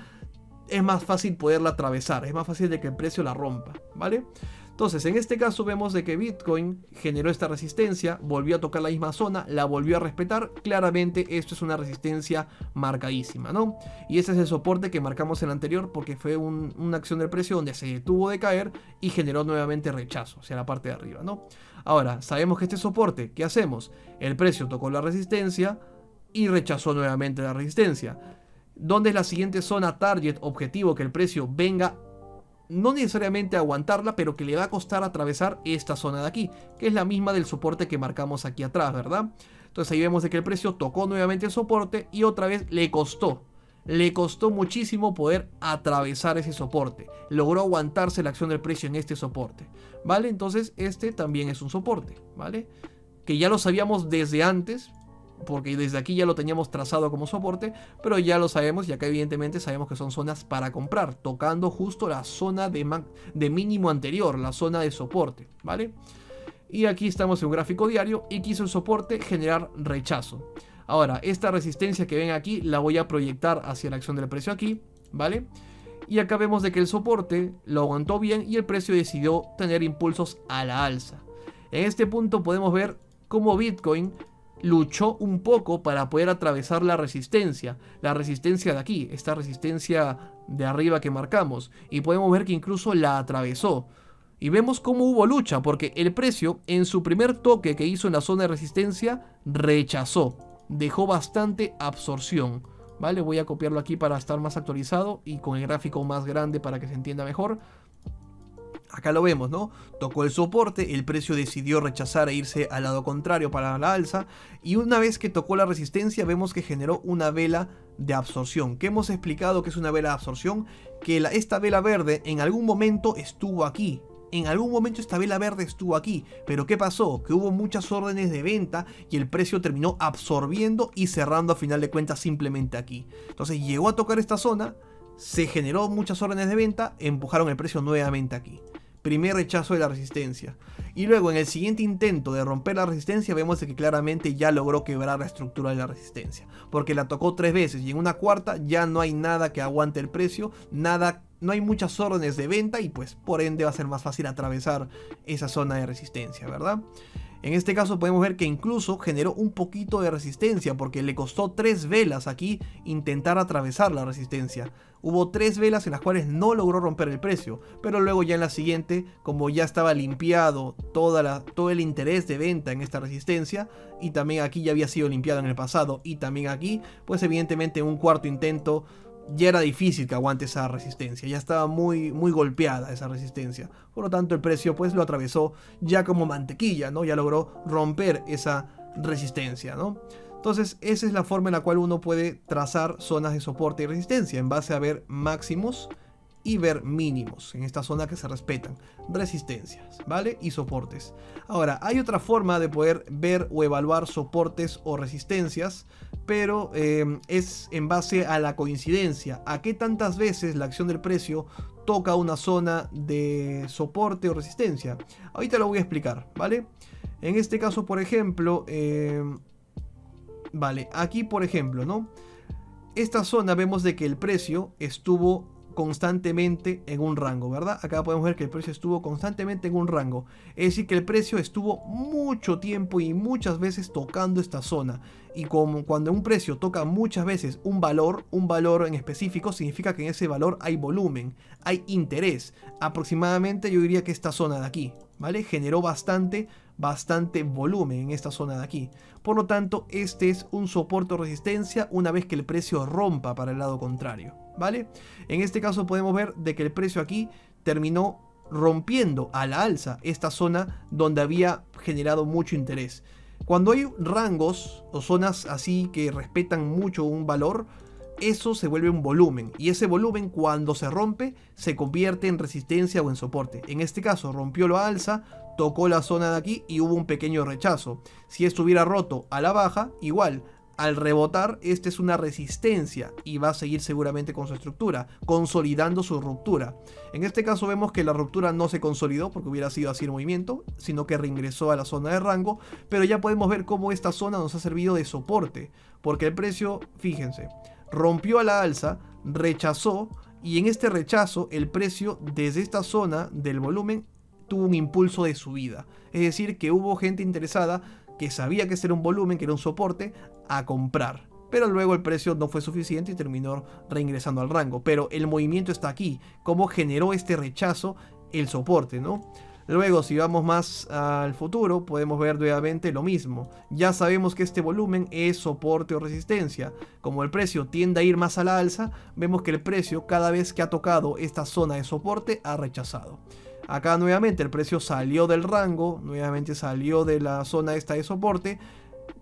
es más fácil poderla atravesar, es más fácil de que el precio la rompa, ¿vale? Entonces, en este caso vemos de que Bitcoin generó esta resistencia, volvió a tocar la misma zona, la volvió a respetar. Claramente esto es una resistencia marcadísima, ¿no? Y ese es el soporte que marcamos en el anterior porque fue una acción del precio donde se detuvo de caer y generó nuevamente rechazo hacia la parte de arriba, ¿no? Ahora, sabemos que este soporte, ¿qué hacemos? El precio tocó la resistencia y rechazó nuevamente la resistencia. ¿Dónde es la siguiente zona target objetivo que el precio venga? No necesariamente aguantarla, pero que le va a costar atravesar esta zona de aquí, que es la misma del soporte que marcamos aquí atrás, ¿verdad? Entonces ahí vemos de que el precio tocó nuevamente el soporte y otra vez le costó muchísimo poder atravesar ese soporte. Logró aguantarse la acción del precio en este soporte, ¿vale? Entonces este también es un soporte, ¿vale? Que ya lo sabíamos desde antes, porque desde aquí ya lo teníamos trazado como soporte, pero ya lo sabemos y acá evidentemente sabemos que son zonas para comprar, tocando justo la zona de mínimo anterior, la zona de soporte, ¿vale? Y aquí estamos en un gráfico diario y quiso el soporte generar rechazo. Ahora, esta resistencia que ven aquí la voy a proyectar hacia la acción del precio aquí, ¿vale? Y acá vemos de que el soporte lo aguantó bien y el precio decidió tener impulsos a la alza. En este punto podemos ver cómo Bitcoin luchó un poco para poder atravesar la resistencia de aquí, esta resistencia de arriba que marcamos, y podemos ver que incluso la atravesó. Y vemos cómo hubo lucha, porque el precio en su primer toque que hizo en la zona de resistencia rechazó, dejó bastante absorción, ¿vale? Voy a copiarlo aquí para estar más actualizado y con el gráfico más grande para que se entienda mejor. Acá lo vemos, ¿no? Tocó el soporte, el precio decidió rechazar e irse al lado contrario para la alza, y una vez que tocó la resistencia vemos que generó una vela de absorción. ¿Qué hemos explicado que es una vela de absorción? Que esta vela verde en algún momento estuvo aquí. En algún momento esta vela verde estuvo aquí, pero ¿qué pasó? Que hubo muchas órdenes de venta y el precio terminó absorbiendo y cerrando a final de cuentas simplemente aquí. Entonces llegó a tocar esta zona, se generó muchas órdenes de venta, empujaron el precio nuevamente aquí. Primer rechazo de la resistencia. Y luego en el siguiente intento de romper la resistencia vemos que claramente ya logró quebrar la estructura de la resistencia. Porque la tocó 3 veces y en una cuarta ya no hay nada que aguante el precio, no hay muchas órdenes de venta y pues por ende va a ser más fácil atravesar esa zona de resistencia, ¿verdad? En este caso podemos ver que incluso generó un poquito de resistencia porque le costó 3 velas aquí intentar atravesar la resistencia. Hubo 3 velas en las cuales no logró romper el precio, pero luego ya en la siguiente, como ya estaba limpiado todo el interés de venta en esta resistencia, y también aquí ya había sido limpiado en el pasado, y también aquí, pues evidentemente en un cuarto intento ya era difícil que aguante esa resistencia, ya estaba muy golpeada esa resistencia. Por lo tanto el precio pues lo atravesó ya como mantequilla, ¿no? Ya logró romper esa resistencia, ¿no? Entonces esa es la forma en la cual uno puede trazar zonas de soporte y resistencia en base a ver máximos y ver mínimos en esta zona que se respetan, resistencias, ¿vale? Y soportes. Ahora, hay otra forma de poder ver o evaluar soportes o resistencias, pero es en base a la coincidencia, a qué tantas veces la acción del precio toca una zona de soporte o resistencia. Ahorita lo voy a explicar, ¿vale? En este caso, por ejemplo, vale, aquí por ejemplo, ¿no? Esta zona vemos de que el precio estuvo constantemente en un rango, ¿verdad? Acá podemos ver que el precio estuvo constantemente en un rango. Es decir, que el precio estuvo mucho tiempo y muchas veces tocando esta zona. Y como cuando un precio toca muchas veces un valor en específico, significa que en ese valor hay volumen, hay interés. Aproximadamente yo diría que esta zona de aquí, ¿vale? Generó bastante volumen en esta zona de aquí. Por lo tanto, este es un soporte o resistencia una vez que el precio rompa para el lado contrario, ¿vale? En este caso podemos ver de que el precio aquí terminó rompiendo a la alza esta zona donde había generado mucho interés. Cuando hay rangos o zonas así que respetan mucho un valor, eso se vuelve un volumen, y ese volumen cuando se rompe se convierte en resistencia o en soporte. En este caso rompió la alza, tocó la zona de aquí y hubo un pequeño rechazo. Si esto hubiera roto a la baja, igual, al rebotar, esta es una resistencia y va a seguir seguramente con su estructura, consolidando su ruptura. En este caso vemos que la ruptura no se consolidó porque hubiera sido así el movimiento, sino que reingresó a la zona de rango, pero ya podemos ver cómo esta zona nos ha servido de soporte, porque el precio, fíjense, rompió a la alza, rechazó, y en este rechazo el precio desde esta zona del volumen tuvo un impulso de subida. Es decir, que hubo gente interesada que sabía que este era un volumen, que era un soporte, a comprar. Pero luego el precio no fue suficiente y terminó reingresando al rango. Pero el movimiento está aquí, cómo generó este rechazo el soporte, ¿no? Luego, si vamos más al futuro, podemos ver nuevamente lo mismo. Ya sabemos que este volumen es soporte o resistencia. Como el precio tiende a ir más a la alza, vemos que el precio cada vez que ha tocado esta zona de soporte ha rechazado. Acá nuevamente el precio salió del rango, nuevamente salió de la zona esta de soporte,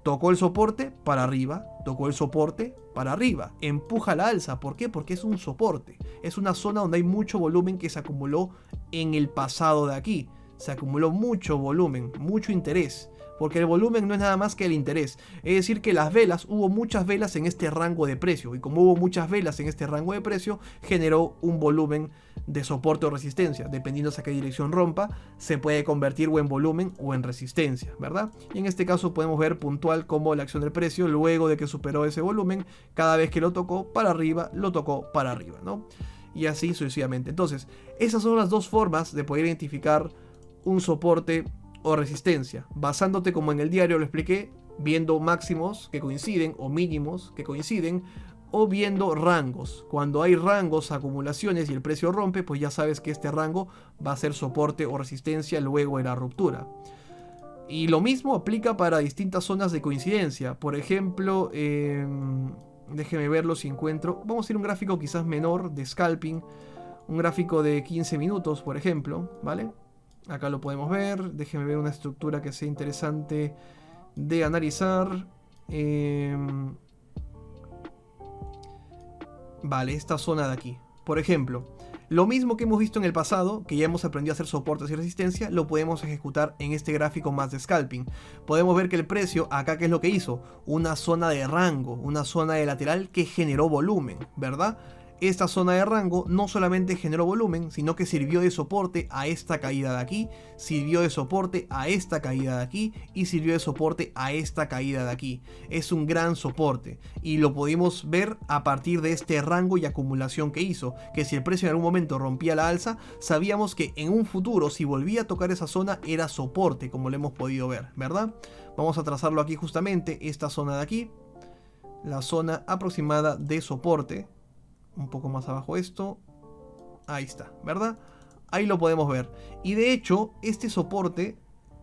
tocó el soporte para arriba, tocó el soporte para arriba, empuja la alza. ¿Por qué? Porque es un soporte, es una zona donde hay mucho volumen que se acumuló en el pasado de aquí. Se acumuló mucho volumen, mucho interés, porque el volumen no es nada más que el interés. Es decir que las velas, hubo muchas velas en este rango de precio, y como hubo muchas velas en este rango de precio, generó un volumen de soporte o resistencia. Dependiendo a qué dirección rompa, se puede convertir o en volumen o en resistencia, ¿verdad? Y en este caso podemos ver puntual cómo la acción del precio, luego de que superó ese volumen, cada vez que lo tocó para arriba, lo tocó para arriba, ¿no? Y así sucesivamente. Entonces, esas son las dos formas de poder identificar un soporte o resistencia, basándote, como en el diario lo expliqué, viendo máximos que coinciden o mínimos que coinciden, o viendo rangos. Cuando hay rangos, acumulaciones y el precio rompe, pues ya sabes que este rango va a ser soporte o resistencia luego de la ruptura. Y lo mismo aplica para distintas zonas de coincidencia. Por ejemplo, déjeme verlo si encuentro. Vamos a ir a un gráfico quizás menor de scalping, un gráfico de 15 minutos, por ejemplo, ¿vale? Acá lo podemos ver. Déjenme ver una estructura que sea interesante de analizar. Vale, esta zona de aquí. Por ejemplo, lo mismo que hemos visto en el pasado, que ya hemos aprendido a hacer soportes y resistencia, lo podemos ejecutar en este gráfico más de scalping. Podemos ver que el precio, acá, ¿qué es lo que hizo? Una zona de rango, una zona de lateral que generó volumen, ¿verdad? Esta zona de rango no solamente generó volumen, sino que sirvió de soporte a esta caída de aquí, sirvió de soporte a esta caída de aquí y sirvió de soporte a esta caída de aquí. Es un gran soporte y lo pudimos ver a partir de este rango y acumulación que hizo, que si el precio en algún momento rompía la alza, sabíamos que en un futuro, si volvía a tocar esa zona, era soporte, como lo hemos podido ver, ¿verdad? Vamos a trazarlo aquí justamente, esta zona de aquí, la zona aproximada de soporte. Un poco más abajo esto. Ahí está, ¿verdad? Ahí lo podemos ver. Y de hecho, este soporte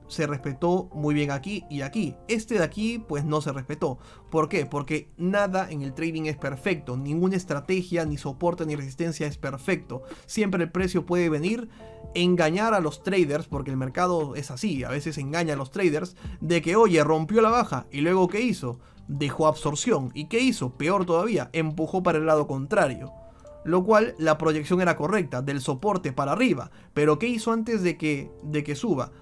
se respetó muy bien aquí y aquí. Este de aquí, pues no se respetó. ¿Por qué? Porque nada en el trading es perfecto. Ninguna estrategia, ni soporte, ni resistencia es perfecto. Siempre el precio puede venir, engañar a los traders, porque el mercado es así. A veces engaña a los traders de que, oye, rompió la baja. ¿Y luego qué hizo? Dejó absorción. ¿Y qué hizo? Peor todavía, empujó para el lado contrario. Lo cual, la proyección era correcta, del soporte para arriba. Pero ¿qué hizo antes de que suba?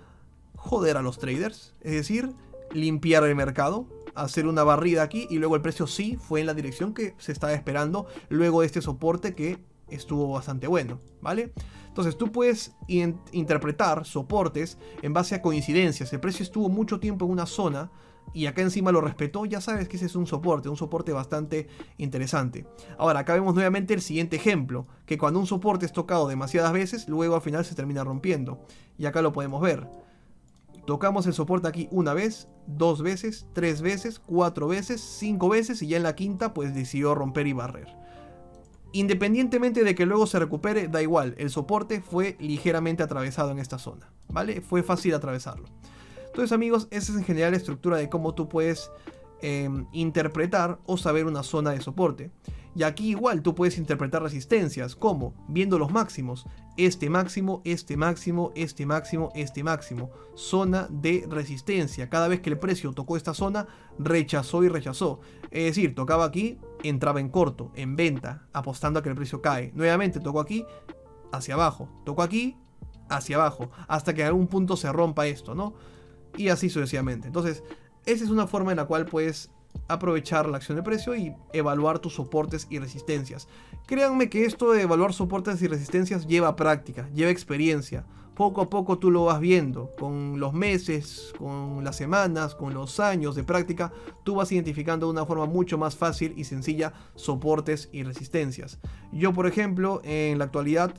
Joder a los traders, es decir, limpiar el mercado, hacer una barrida aquí y luego el precio sí fue en la dirección que se estaba esperando luego de este soporte que estuvo bastante bueno, ¿vale? Entonces tú puedes interpretar soportes en base a coincidencias. El precio estuvo mucho tiempo en una zona y acá encima lo respetó, ya sabes que ese es un soporte bastante interesante. Ahora, acá vemos nuevamente el siguiente ejemplo, que cuando un soporte es tocado demasiadas veces, luego al final se termina rompiendo. Y acá lo podemos ver. Tocamos el soporte aquí una vez, dos veces, tres veces, cuatro veces, cinco veces y ya en la quinta pues decidió romper y barrer. Independientemente de que luego se recupere, da igual, el soporte fue ligeramente atravesado en esta zona, ¿vale? Fue fácil atravesarlo. Entonces amigos, esa es en general la estructura de cómo tú puedes interpretar o saber una zona de soporte. Y aquí igual tú puedes interpretar resistencias, como viendo los máximos, este máximo, este máximo, este máximo, este máximo, zona de resistencia. Cada vez que el precio tocó esta zona, rechazó y rechazó. Es decir, tocaba aquí, entraba en corto, en venta, apostando a que el precio cae. Nuevamente tocó aquí, hacia abajo, tocó aquí, hacia abajo, hasta que en algún punto se rompa esto, ¿no? Y así sucesivamente. Entonces, esa es una forma en la cual puedes aprovechar la acción de precio y evaluar tus soportes y resistencias. Créanme que esto de evaluar soportes y resistencias lleva práctica, lleva experiencia. Poco a poco tú lo vas viendo, con los meses, con las semanas, con los años de práctica, tú vas identificando de una forma mucho más fácil y sencilla soportes y resistencias. Yo, por ejemplo, en la actualidad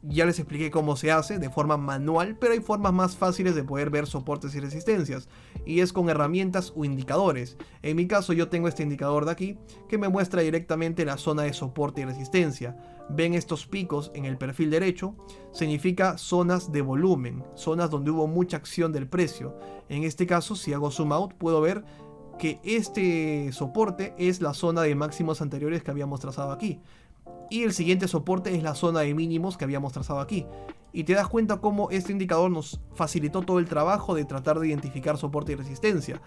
ya les expliqué cómo se hace de forma manual, pero hay formas más fáciles de poder ver soportes y resistencias, y es con herramientas o indicadores. En mi caso yo tengo este indicador de aquí que me muestra directamente la zona de soporte y resistencia. Ven estos picos en el perfil derecho, significa zonas de volumen, zonas donde hubo mucha acción del precio. En este caso, si hago zoom out, puedo ver que este soporte es la zona de máximos anteriores que habíamos trazado aquí. Y el siguiente soporte es la zona de mínimos que habíamos trazado aquí. Y te das cuenta cómo este indicador nos facilitó todo el trabajo de tratar de identificar soporte y resistencia.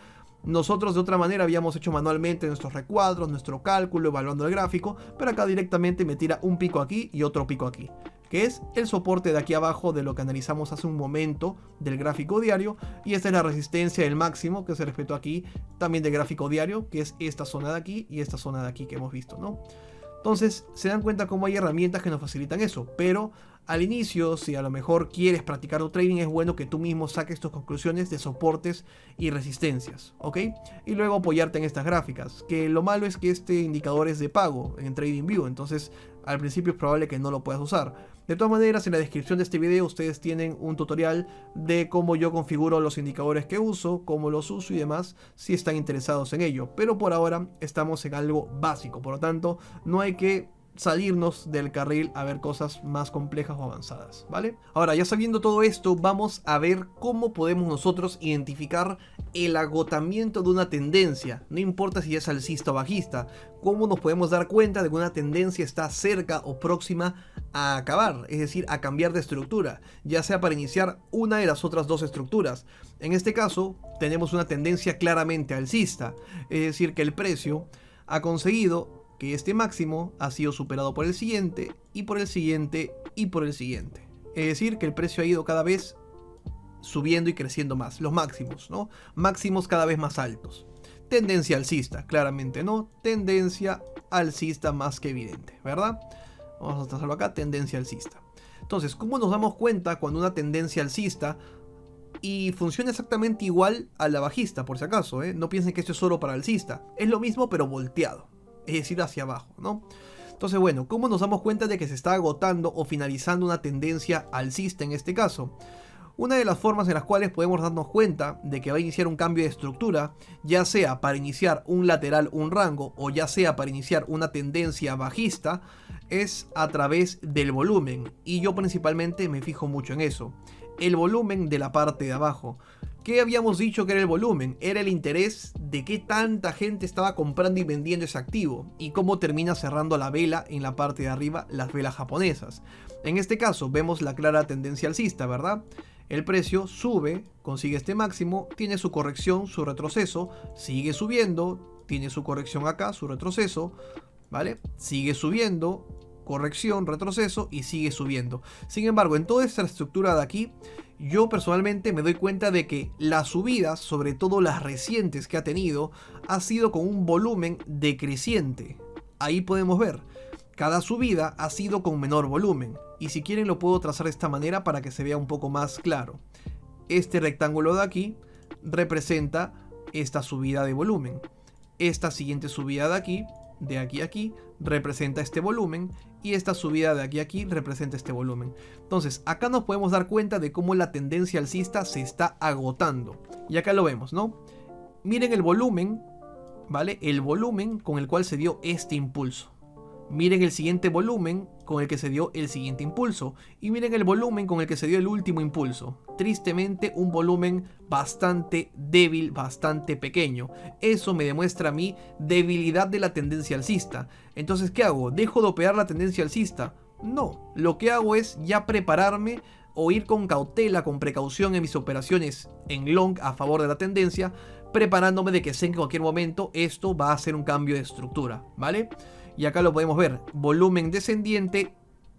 Nosotros de otra manera habíamos hecho manualmente nuestros recuadros, nuestro cálculo, evaluando el gráfico, pero acá directamente me tira un pico aquí y otro pico aquí, que es el soporte de aquí abajo de lo que analizamos hace un momento del gráfico diario, y esta es la resistencia del máximo que se respetó aquí también del gráfico diario, que es esta zona de aquí y esta zona de aquí que hemos visto, ¿no? Entonces se dan cuenta cómo hay herramientas que nos facilitan eso, pero al inicio, si a lo mejor quieres practicar tu trading, es bueno que tú mismo saques tus conclusiones de soportes y resistencias, ¿ok? Y luego apoyarte en estas gráficas, que lo malo es que este indicador es de pago en TradingView, entonces al principio es probable que no lo puedas usar. De todas maneras, en la descripción de este video ustedes tienen un tutorial de cómo yo configuro los indicadores que uso, cómo los uso y demás, si están interesados en ello. Pero por ahora estamos en algo básico, por lo tanto no hay que salirnos del carril a ver cosas más complejas o avanzadas, ¿vale? Ahora, ya sabiendo todo esto, vamos a ver cómo podemos nosotros identificar el agotamiento de una tendencia, no importa si es alcista o bajista. Cómo nos podemos dar cuenta de que una tendencia está cerca o próxima a acabar, es decir, a cambiar de estructura, ya sea para iniciar una de las otras dos estructuras. En este caso, tenemos una tendencia claramente alcista, es decir, que el precio ha conseguido que este máximo ha sido superado por el siguiente, y por el siguiente, y por el siguiente. Es decir, que el precio ha ido cada vez subiendo y creciendo más, los máximos, ¿no? Máximos cada vez más altos. Tendencia alcista, claramente, ¿no? Tendencia alcista más que evidente, ¿verdad? Vamos a trazarlo acá, tendencia alcista. Entonces, ¿cómo nos damos cuenta cuando una tendencia alcista y funciona exactamente igual a la bajista, por si acaso, ¿eh? No piensen que esto es solo para alcista, es lo mismo pero volteado, es decir, hacia abajo, ¿no? Entonces, bueno, ¿cómo nos damos cuenta de que se está agotando o finalizando una tendencia alcista en este caso? Una de las formas en las cuales podemos darnos cuenta de que va a iniciar un cambio de estructura, ya sea para iniciar un lateral, un rango, o ya sea para iniciar una tendencia bajista, es a través del volumen. Y yo principalmente me fijo mucho en eso. El volumen de la parte de abajo. ¿Qué habíamos dicho que era el volumen? Era el interés de qué tanta gente estaba comprando y vendiendo ese activo, y cómo termina cerrando la vela en la parte de arriba, las velas japonesas. En este caso vemos la clara tendencia alcista, ¿verdad? El precio sube, consigue este máximo, tiene su corrección, su retroceso, sigue subiendo, tiene su corrección acá, su retroceso, ¿vale? Sigue subiendo, corrección, retroceso y sigue subiendo. Sin embargo, en toda esta estructura de aquí, yo personalmente me doy cuenta de que las subidas, sobre todo las recientes que ha tenido, ha sido con un volumen decreciente. Ahí podemos ver, cada subida ha sido con menor volumen. Y si quieren lo puedo trazar de esta manera para que se vea un poco más claro. Este rectángulo de aquí representa esta subida de volumen. Esta siguiente subida de aquí a aquí, representa este volumen. Y esta subida de aquí a aquí representa este volumen. Entonces, acá nos podemos dar cuenta de cómo la tendencia alcista se está agotando. Y acá lo vemos, ¿no? Miren el volumen, ¿vale? El volumen con el cual se dio este impulso. Miren el siguiente volumen con el que se dio el siguiente impulso. Y miren el volumen con el que se dio el último impulso. Tristemente un volumen bastante débil, bastante pequeño. Eso me demuestra a mí debilidad de la tendencia alcista. Entonces, ¿qué hago? ¿Dejo de operar la tendencia alcista? No, lo que hago es ya prepararme o ir con cautela, con precaución en mis operaciones en long a favor de la tendencia, preparándome de que sé que en cualquier momento esto va a hacer un cambio de estructura, ¿vale? Y acá lo podemos ver, volumen descendiente,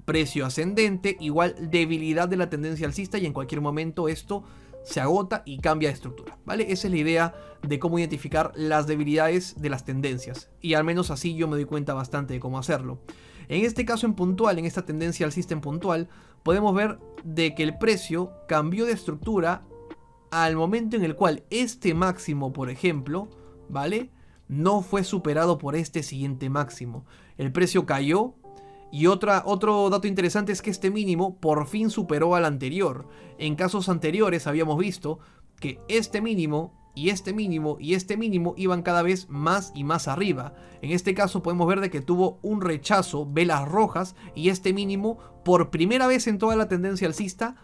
precio ascendente, igual debilidad de la tendencia alcista, y en cualquier momento esto se agota y cambia de estructura, ¿vale? Esa es la idea de cómo identificar las debilidades de las tendencias, y al menos así yo me doy cuenta bastante de cómo hacerlo. En este caso en puntual, en esta tendencia alcista en puntual, podemos ver de que el precio cambió de estructura al momento en el cual este máximo, por ejemplo, ¿vale?, no fue superado por este siguiente máximo. El precio cayó. Y otro dato interesante es que este mínimo por fin superó al anterior. En casos anteriores habíamos visto que este mínimo y este mínimo y este mínimo iban cada vez más y más arriba. En este caso podemos ver de que tuvo un rechazo, velas rojas, y este mínimo por primera vez en toda la tendencia alcista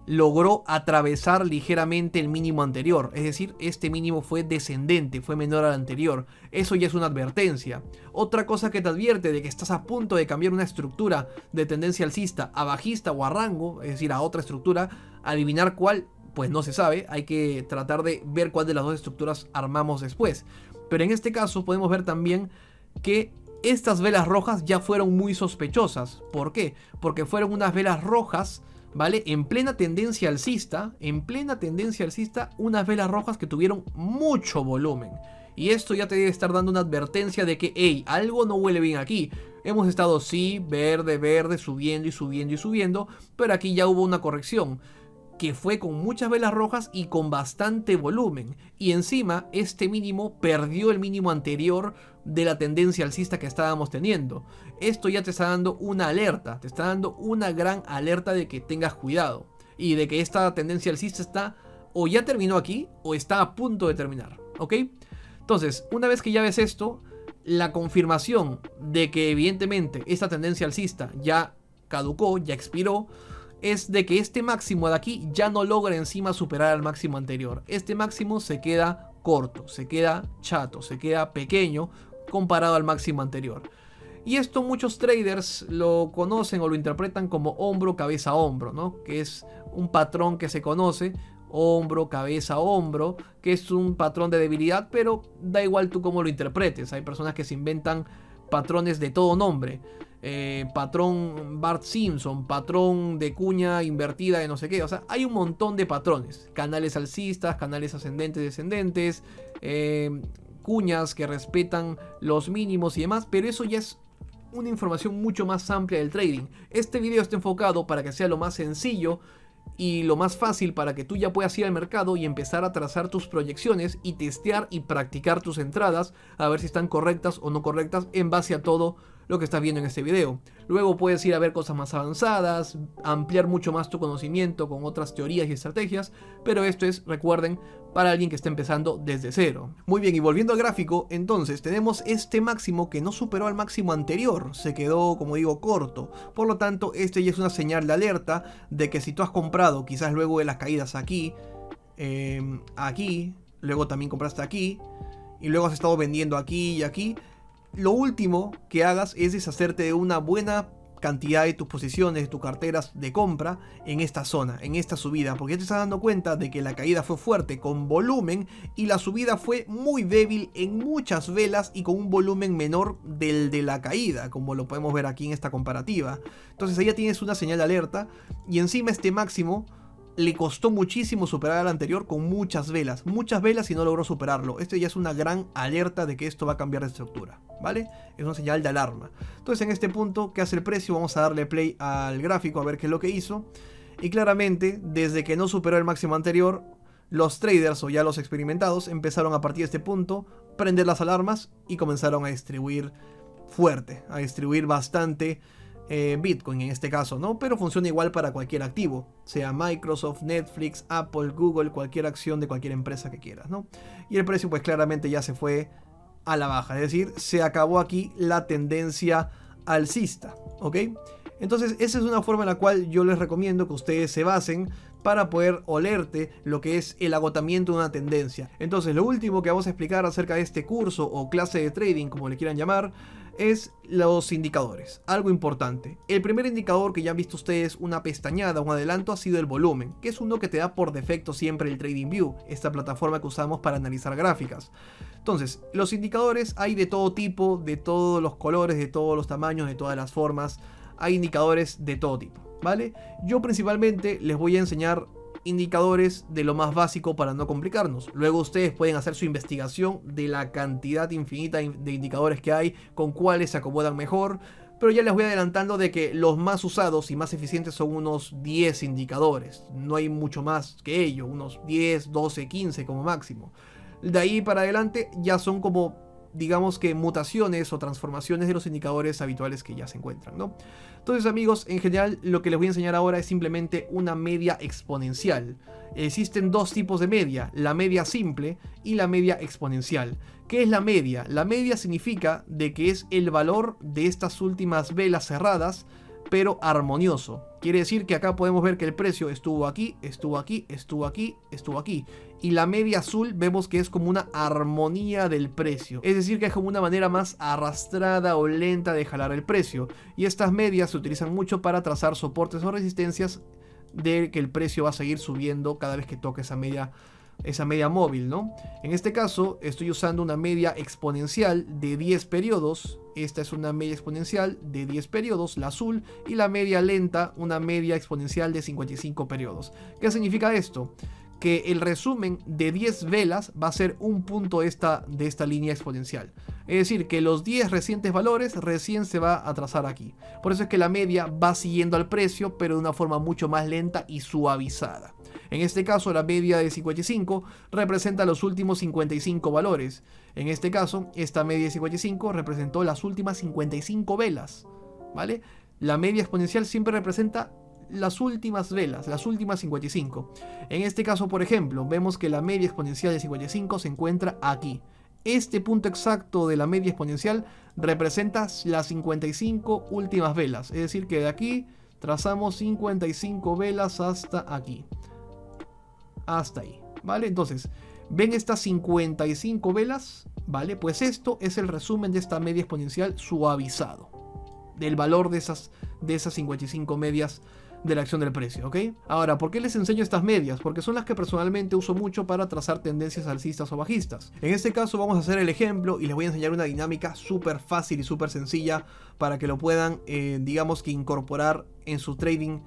logró atravesar ligeramente el mínimo anterior, es decir, este mínimo fue descendente, fue menor al anterior. Eso ya es una advertencia. Otra cosa que te advierte de que estás a punto de cambiar una estructura de tendencia alcista a bajista o a rango, es decir, a otra estructura, adivinar cuál, pues no se sabe, hay que tratar de ver cuál de las dos estructuras armamos después. Pero en este caso podemos ver también que estas velas rojas ya fueron muy sospechosas. ¿Por qué? Porque fueron unas velas rojas, ¿vale?, en plena tendencia alcista, unas velas rojas que tuvieron mucho volumen. Y esto ya te debe estar dando una advertencia de que, hey, algo no huele bien aquí. Hemos estado, sí, verde, verde, subiendo y subiendo y subiendo, pero aquí ya hubo una corrección, que fue con muchas velas rojas y con bastante volumen. Y encima, este mínimo perdió el mínimo anterior de la tendencia alcista que estábamos teniendo. Esto ya te está dando una alerta, te está dando una gran alerta de que tengas cuidado. Y de que esta tendencia alcista está o ya terminó aquí o está a punto de terminar, ¿ok? Entonces, una vez que ya ves esto, la confirmación de que evidentemente esta tendencia alcista ya caducó, ya expiró, es de que este máximo de aquí ya no logra encima superar al máximo anterior. Este máximo se queda corto, se queda chato, se queda pequeño comparado al máximo anterior. Y esto muchos traders lo conocen o lo interpretan como hombro, cabeza, hombro, ¿no? Que es un patrón que se conoce, hombro, cabeza, hombro, que es un patrón de debilidad, pero da igual tú cómo lo interpretes. Hay personas que se inventan patrones de todo nombre. Patrón Bart Simpson, patrón de cuña invertida de no sé qué. O sea, hay un montón de patrones. Canales alcistas, canales ascendentes, descendentes, cuñas que respetan los mínimos y demás. Pero eso ya es una información mucho más amplia del trading. Este video está enfocado para que sea lo más sencillo y lo más fácil para que tú ya puedas ir al mercado y empezar a trazar tus proyecciones y testear y practicar tus entradas a ver si están correctas o no correctas en base a todo lo que estás viendo en este video. Luego puedes ir a ver cosas más avanzadas, ampliar mucho más tu conocimiento con otras teorías y estrategias, pero esto es, recuerden, para alguien que está empezando desde cero. Muy bien, y volviendo al gráfico, entonces tenemos este máximo que no superó al máximo anterior, se quedó, como digo, corto. Por lo tanto, este ya es una señal de alerta de que si tú has comprado, quizás luego de las caídas aquí, aquí, luego también compraste aquí, y luego has estado vendiendo aquí y aquí, lo último que hagas es deshacerte de una buena cantidad de tus posiciones, de tus carteras de compra en esta zona, en esta subida, porque ya te estás dando cuenta de que la caída fue fuerte con volumen y la subida fue muy débil en muchas velas y con un volumen menor del de la caída, como lo podemos ver aquí en esta comparativa. Entonces ahí ya tienes una señal de alerta y encima este máximo le costó muchísimo superar al anterior con muchas velas y no logró superarlo. Esto ya es una gran alerta de que esto va a cambiar de estructura, ¿vale? Es una señal de alarma. Entonces en este punto, ¿qué hace el precio? Vamos a darle play al gráfico a ver qué es lo que hizo. Y claramente, desde que no superó el máximo anterior, los traders o ya los experimentados empezaron a partir de este punto a prender las alarmas y comenzaron a distribuir fuerte, a distribuir bastante Bitcoin en este caso, ¿no? Pero funciona igual para cualquier activo, sea Microsoft, Netflix, Apple, Google, cualquier acción de cualquier empresa que quieras, ¿no? Y el precio pues claramente ya se fue a la baja, es decir, se acabó aquí la tendencia alcista, ¿ok? Entonces esa es una forma en la cual yo les recomiendo que ustedes se basen para poder olerte lo que es el agotamiento de una tendencia. Entonces lo último que vamos a explicar acerca de este curso o clase de trading, como le quieran llamar, es los indicadores. Algo importante. El primer indicador que ya han visto ustedes, una pestañada, un adelanto, ha sido el volumen, que es uno que te da por defecto siempre el TradingView, esta plataforma que usamos para analizar gráficas. Entonces, los indicadores hay de todo tipo, de todos los colores, de todos los tamaños, de todas las formas. Hay indicadores de todo tipo, ¿vale? Yo principalmente les voy a enseñar indicadores de lo más básico para no complicarnos. Luego ustedes pueden hacer su investigación de la cantidad infinita de indicadores que hay, con cuáles se acomodan mejor. Pero ya les voy adelantando de que los más usados y más eficientes son unos 10 indicadores. No hay mucho más que ello, unos 10, 12, 15 como máximo. De ahí para adelante ya son como, digamos que mutaciones o transformaciones de los indicadores habituales que ya se encuentran, ¿no? Entonces amigos, en general lo que les voy a enseñar ahora es simplemente una media exponencial. Existen dos tipos de media, la media simple y la media exponencial. ¿Qué es la media? La media significa de que es el valor de estas últimas velas cerradas, pero armonioso. Quiere decir que acá podemos ver que el precio estuvo aquí, estuvo aquí, estuvo aquí, estuvo aquí. Y la media azul vemos que es como una armonía del precio. Es decir, que es como una manera más arrastrada o lenta de jalar el precio. Y estas medias se utilizan mucho para trazar soportes o resistencias de que el precio va a seguir subiendo cada vez que toque esa media móvil, ¿no? En este caso estoy usando una media exponencial de 10 periodos. Esta es una media exponencial de 10 periodos, la azul, y la media lenta, una media exponencial de 55 periodos. ¿Qué significa esto? Que el resumen de 10 velas va a ser un punto de esta línea exponencial. Es decir, que los 10 recientes valores recién se va a trazar aquí. Por eso es que la media va siguiendo al precio, pero de una forma mucho más lenta y suavizada. En este caso, la media de 55 representa los últimos 55 valores. En este caso, esta media de 55 representó las últimas 55 velas, ¿vale? La media exponencial siempre representa las últimas velas, las últimas 55. En este caso, por ejemplo, vemos que la media exponencial de 55 se encuentra aquí. Este punto exacto de la media exponencial representa las 55 últimas velas. Es decir, que de aquí trazamos 55 velas hasta aquí. Hasta ahí, ¿vale? Entonces, ¿ven estas 55 velas? ¿Vale? Pues esto es el resumen de esta media exponencial suavizado. Del valor de esas 55 medias de la acción del precio, ¿ok? Ahora, ¿por qué les enseño estas medias? Porque son las que personalmente uso mucho para trazar tendencias alcistas o bajistas. En este caso vamos a hacer el ejemplo y les voy a enseñar una dinámica súper fácil y súper sencilla para que lo puedan, digamos que incorporar en su trading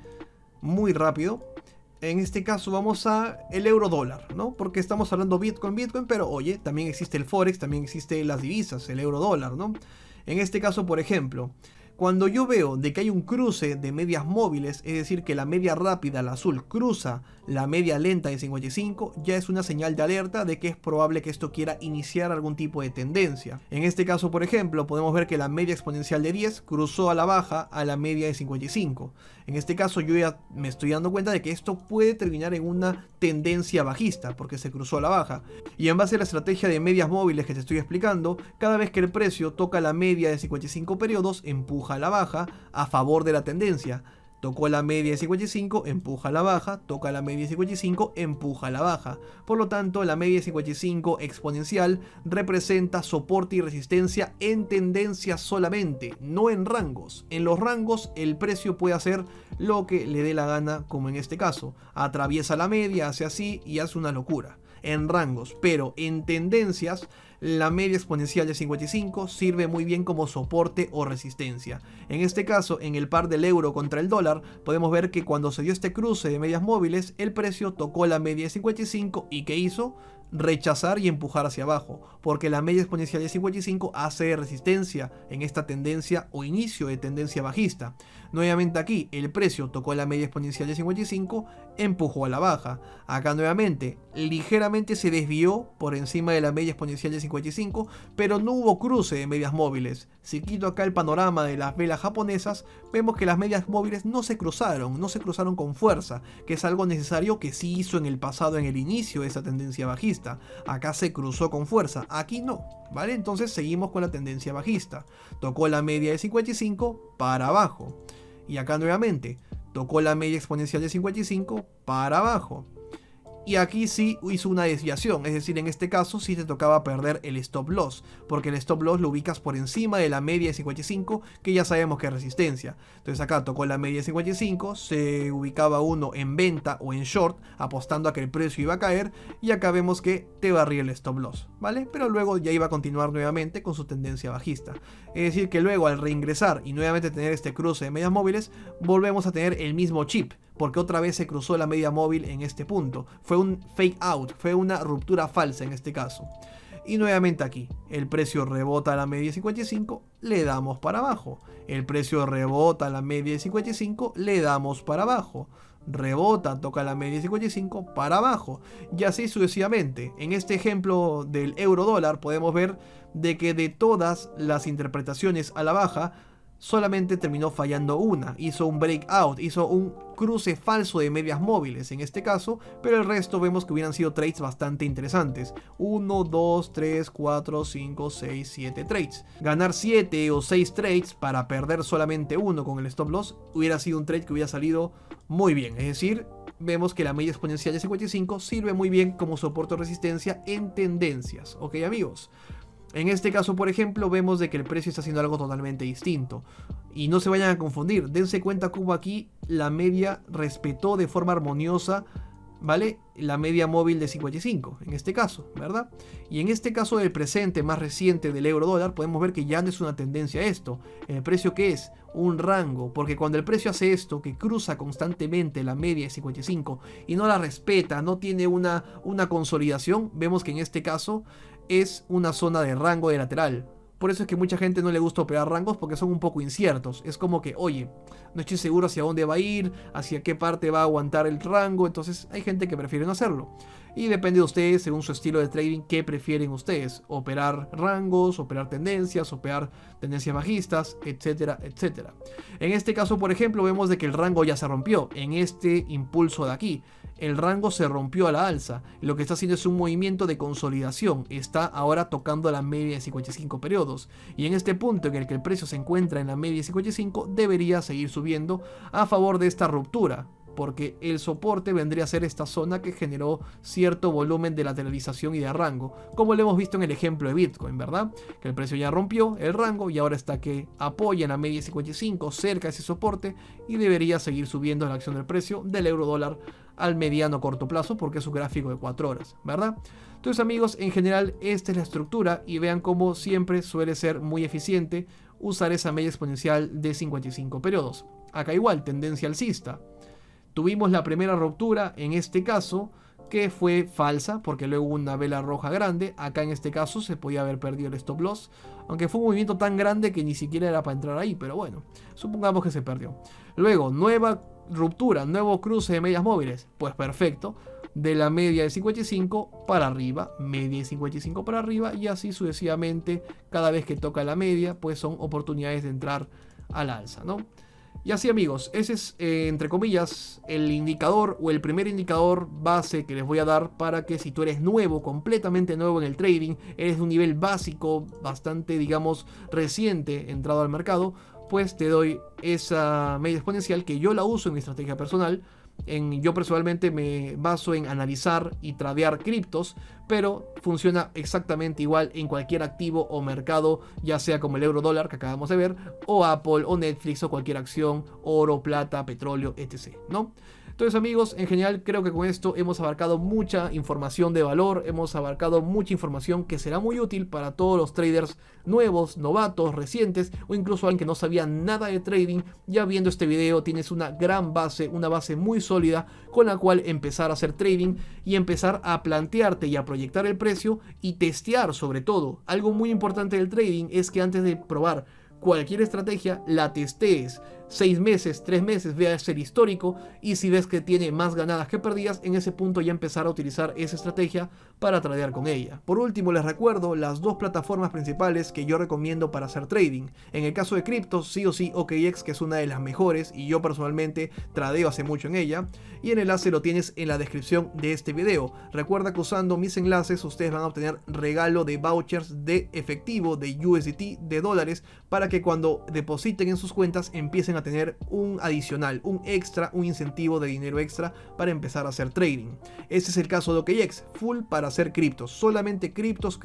muy rápido. En este caso vamos a el euro dólar, ¿no? Porque estamos hablando Bitcoin, pero oye, también existe el Forex, también existe las divisas, el euro dólar, ¿no? En este caso, por ejemplo, cuando yo veo de que hay un cruce de medias móviles, es decir, que la media rápida, la azul, cruza la media lenta de 55, ya es una señal de alerta de que es probable que esto quiera iniciar algún tipo de tendencia. En este caso, por ejemplo, podemos ver que la media exponencial de 10 cruzó a la baja a la media de 55. En este caso yo ya me estoy dando cuenta de que esto puede terminar en una tendencia bajista, porque se cruzó a la baja. Y en base a la estrategia de medias móviles que te estoy explicando, cada vez que el precio toca la media de 55 periodos, empuja a la baja a favor de la tendencia. Tocó la media de 55, empuja a la baja, toca la media de 55, empuja a la baja. Por lo tanto, la media de 55 exponencial representa soporte y resistencia en tendencia solamente, no en rangos. En los rangos el precio puede hacer lo que le dé la gana, como en este caso. Atraviesa la media, hace así y hace una locura. En rangos, pero en tendencias, la media exponencial de 55 sirve muy bien como soporte o resistencia. En este caso, en el par del euro contra el dólar, podemos ver que cuando se dio este cruce de medias móviles, el precio tocó la media de 55 y ¿qué hizo? Rechazar y empujar hacia abajo, porque la media exponencial de 55 hace resistencia en esta tendencia o inicio de tendencia bajista. Nuevamente aquí el precio tocó la media exponencial de 55, empujó a la baja. Acá nuevamente ligeramente se desvió por encima de la media exponencial de 55, pero no hubo cruce de medias móviles. Si quito acá el panorama de las velas japonesas, vemos que las medias móviles no se cruzaron con fuerza, que es algo necesario que sí hizo en el pasado, en el inicio de esa tendencia bajista. Acá se cruzó con fuerza, aquí no, ¿vale? Entonces seguimos con la tendencia bajista. Tocó la media de 55 para abajo. Y acá nuevamente, tocó la media exponencial de 55 para abajo. Y aquí sí hizo una desviación, es decir, en este caso sí te tocaba perder el stop loss, porque el stop loss lo ubicas por encima de la media de 55, que ya sabemos que es resistencia. Entonces acá tocó la media de 55, se ubicaba uno en venta o en short, apostando a que el precio iba a caer, y acá vemos que te barría el stop loss, ¿vale? Pero luego ya iba a continuar nuevamente con su tendencia bajista. Es decir, que luego al reingresar y nuevamente tener este cruce de medias móviles, volvemos a tener el mismo chip, porque otra vez se cruzó la media móvil en este punto. Fue un fake out, fue una ruptura falsa en este caso. Y nuevamente aquí, el precio rebota a la media de 55, le damos para abajo. El precio rebota a la media de 55, le damos para abajo. Rebota, toca la media de 55, para abajo. Y así sucesivamente. En este ejemplo del euro dólar podemos ver de que de todas las interpretaciones a la baja, solamente terminó fallando una, hizo un breakout, hizo un cruce falso de medias móviles en este caso, pero el resto vemos que hubieran sido trades bastante interesantes. 1, 2, 3, 4, 5, 6, 7 trades. Ganar 7 o 6 trades para perder solamente uno con el stop loss hubiera sido un trade que hubiera salido muy bien, es decir, vemos que la media exponencial de 55 sirve muy bien como soporte o resistencia en tendencias, ¿ok amigos? En este caso, por ejemplo, vemos de que el precio está haciendo algo totalmente distinto. Y no se vayan a confundir, dense cuenta cómo aquí la media respetó de forma armoniosa, ¿vale? La media móvil de 55, en este caso, ¿verdad? Y en este caso del presente más reciente del euro dólar, podemos ver que ya no es una tendencia esto. ¿El precio qué es? Un rango, porque cuando el precio hace esto, que cruza constantemente la media de 55 y no la respeta, no tiene una consolidación, vemos que en este caso es una zona de rango de lateral. Por eso es que mucha gente no le gusta operar rangos, porque son un poco inciertos. Es como que, oye, no estoy seguro hacia dónde va a ir, hacia qué parte va a aguantar el rango. Entonces hay gente que prefiere no hacerlo. Y depende de ustedes, según su estilo de trading, qué prefieren ustedes. Operar rangos, operar tendencias, operar tendencias bajistas, etcétera, etcétera. En este caso, por ejemplo, vemos de que el rango ya se rompió. En este impulso de aquí, el rango se rompió a la alza. Lo que está haciendo es un movimiento de consolidación. Está ahora tocando la media de 55 periodos. Y en este punto en el que el precio se encuentra en la media de 55, debería seguir subiendo a favor de esta ruptura, porque el soporte vendría a ser esta zona que generó cierto volumen de lateralización y de rango, como lo hemos visto en el ejemplo de Bitcoin, ¿verdad? Que el precio ya rompió el rango y ahora está que apoya en la media de 55 cerca de ese soporte, y debería seguir subiendo la acción del precio del euro dólar al mediano corto plazo, porque es un gráfico de 4 horas, ¿verdad? Entonces amigos, en general esta es la estructura, y vean cómo siempre suele ser muy eficiente usar esa media exponencial de 55 periodos. Acá igual, tendencia alcista. Tuvimos la primera ruptura en este caso, que fue falsa, porque luego hubo una vela roja grande. Acá en este caso se podía haber perdido el stop loss, aunque fue un movimiento tan grande que ni siquiera era para entrar ahí, pero bueno, supongamos que se perdió. Luego, nueva ruptura, nuevo cruce de medias móviles, pues perfecto, de la media de 55 para arriba, media de 55 para arriba, y así sucesivamente. Cada vez que toca la media, pues son oportunidades de entrar al alza, ¿no? Y así amigos, ese es entre comillas el indicador, o el primer indicador base que les voy a dar, para que si tú eres nuevo, completamente nuevo en el trading, eres de un nivel básico, bastante digamos reciente entrado al mercado, pues te doy esa media exponencial que yo la uso en mi estrategia personal. Yo personalmente me baso en analizar y tradear criptos, pero funciona exactamente igual en cualquier activo o mercado, ya sea como el euro dólar que acabamos de ver, o Apple o Netflix, o cualquier acción, oro, plata, petróleo, etc., ¿no? Entonces amigos, en general creo que con esto hemos abarcado mucha información de valor, hemos abarcado mucha información que será muy útil para todos los traders nuevos, novatos, recientes, o incluso alguien que no sabía nada de trading. Ya viendo este video tienes una gran base, una base muy sólida con la cual empezar a hacer trading y empezar a plantearte y a proyectar el precio y testear sobre todo. Algo muy importante del trading es que antes de probar cualquier estrategia la testees. 6 meses, 3 meses, veas el histórico y si ves que tiene más ganadas que perdidas, en ese punto ya empezar a utilizar esa estrategia para tradear con ella. Por último, les recuerdo las dos plataformas principales que yo recomiendo para hacer trading. En el caso de criptos, sí o sí OKX, que es una de las mejores y yo personalmente tradeo hace mucho en ella, y el enlace lo tienes en la descripción de este video. Recuerda que usando mis enlaces ustedes van a obtener regalo de vouchers de efectivo, de USDT, de dólares, para que cuando depositen en sus cuentas empiecen a tener un adicional, un extra, un incentivo de dinero extra para empezar a hacer trading. Ese es el caso de OKX, full para hacer criptos, solamente criptos.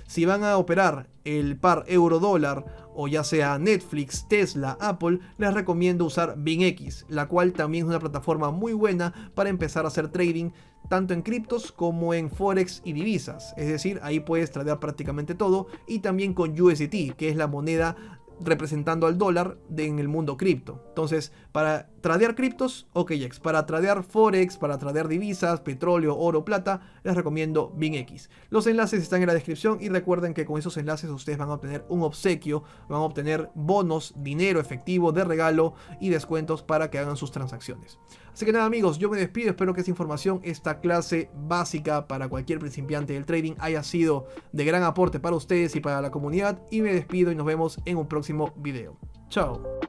Si van a operar el par euro-dólar o ya sea Netflix, Tesla, Apple, les recomiendo usar BingX, la cual también es una plataforma muy buena para empezar a hacer trading tanto en criptos como en forex y divisas. Es decir, ahí puedes tradear prácticamente todo, y también con USDT, que es la moneda representando al dólar en el mundo cripto. Entonces, para tradear criptos, OKX. Para tradear forex, para tradear divisas, petróleo, oro, plata, les recomiendo BingX. Los enlaces están en la descripción y recuerden que con esos enlaces ustedes van a obtener un obsequio, van a obtener bonos, dinero efectivo de regalo y descuentos para que hagan sus transacciones. Así que nada amigos, yo me despido, espero que esta información, esta clase básica para cualquier principiante del trading haya sido de gran aporte para ustedes y para la comunidad, y me despido y nos vemos en un próximo video. Chao.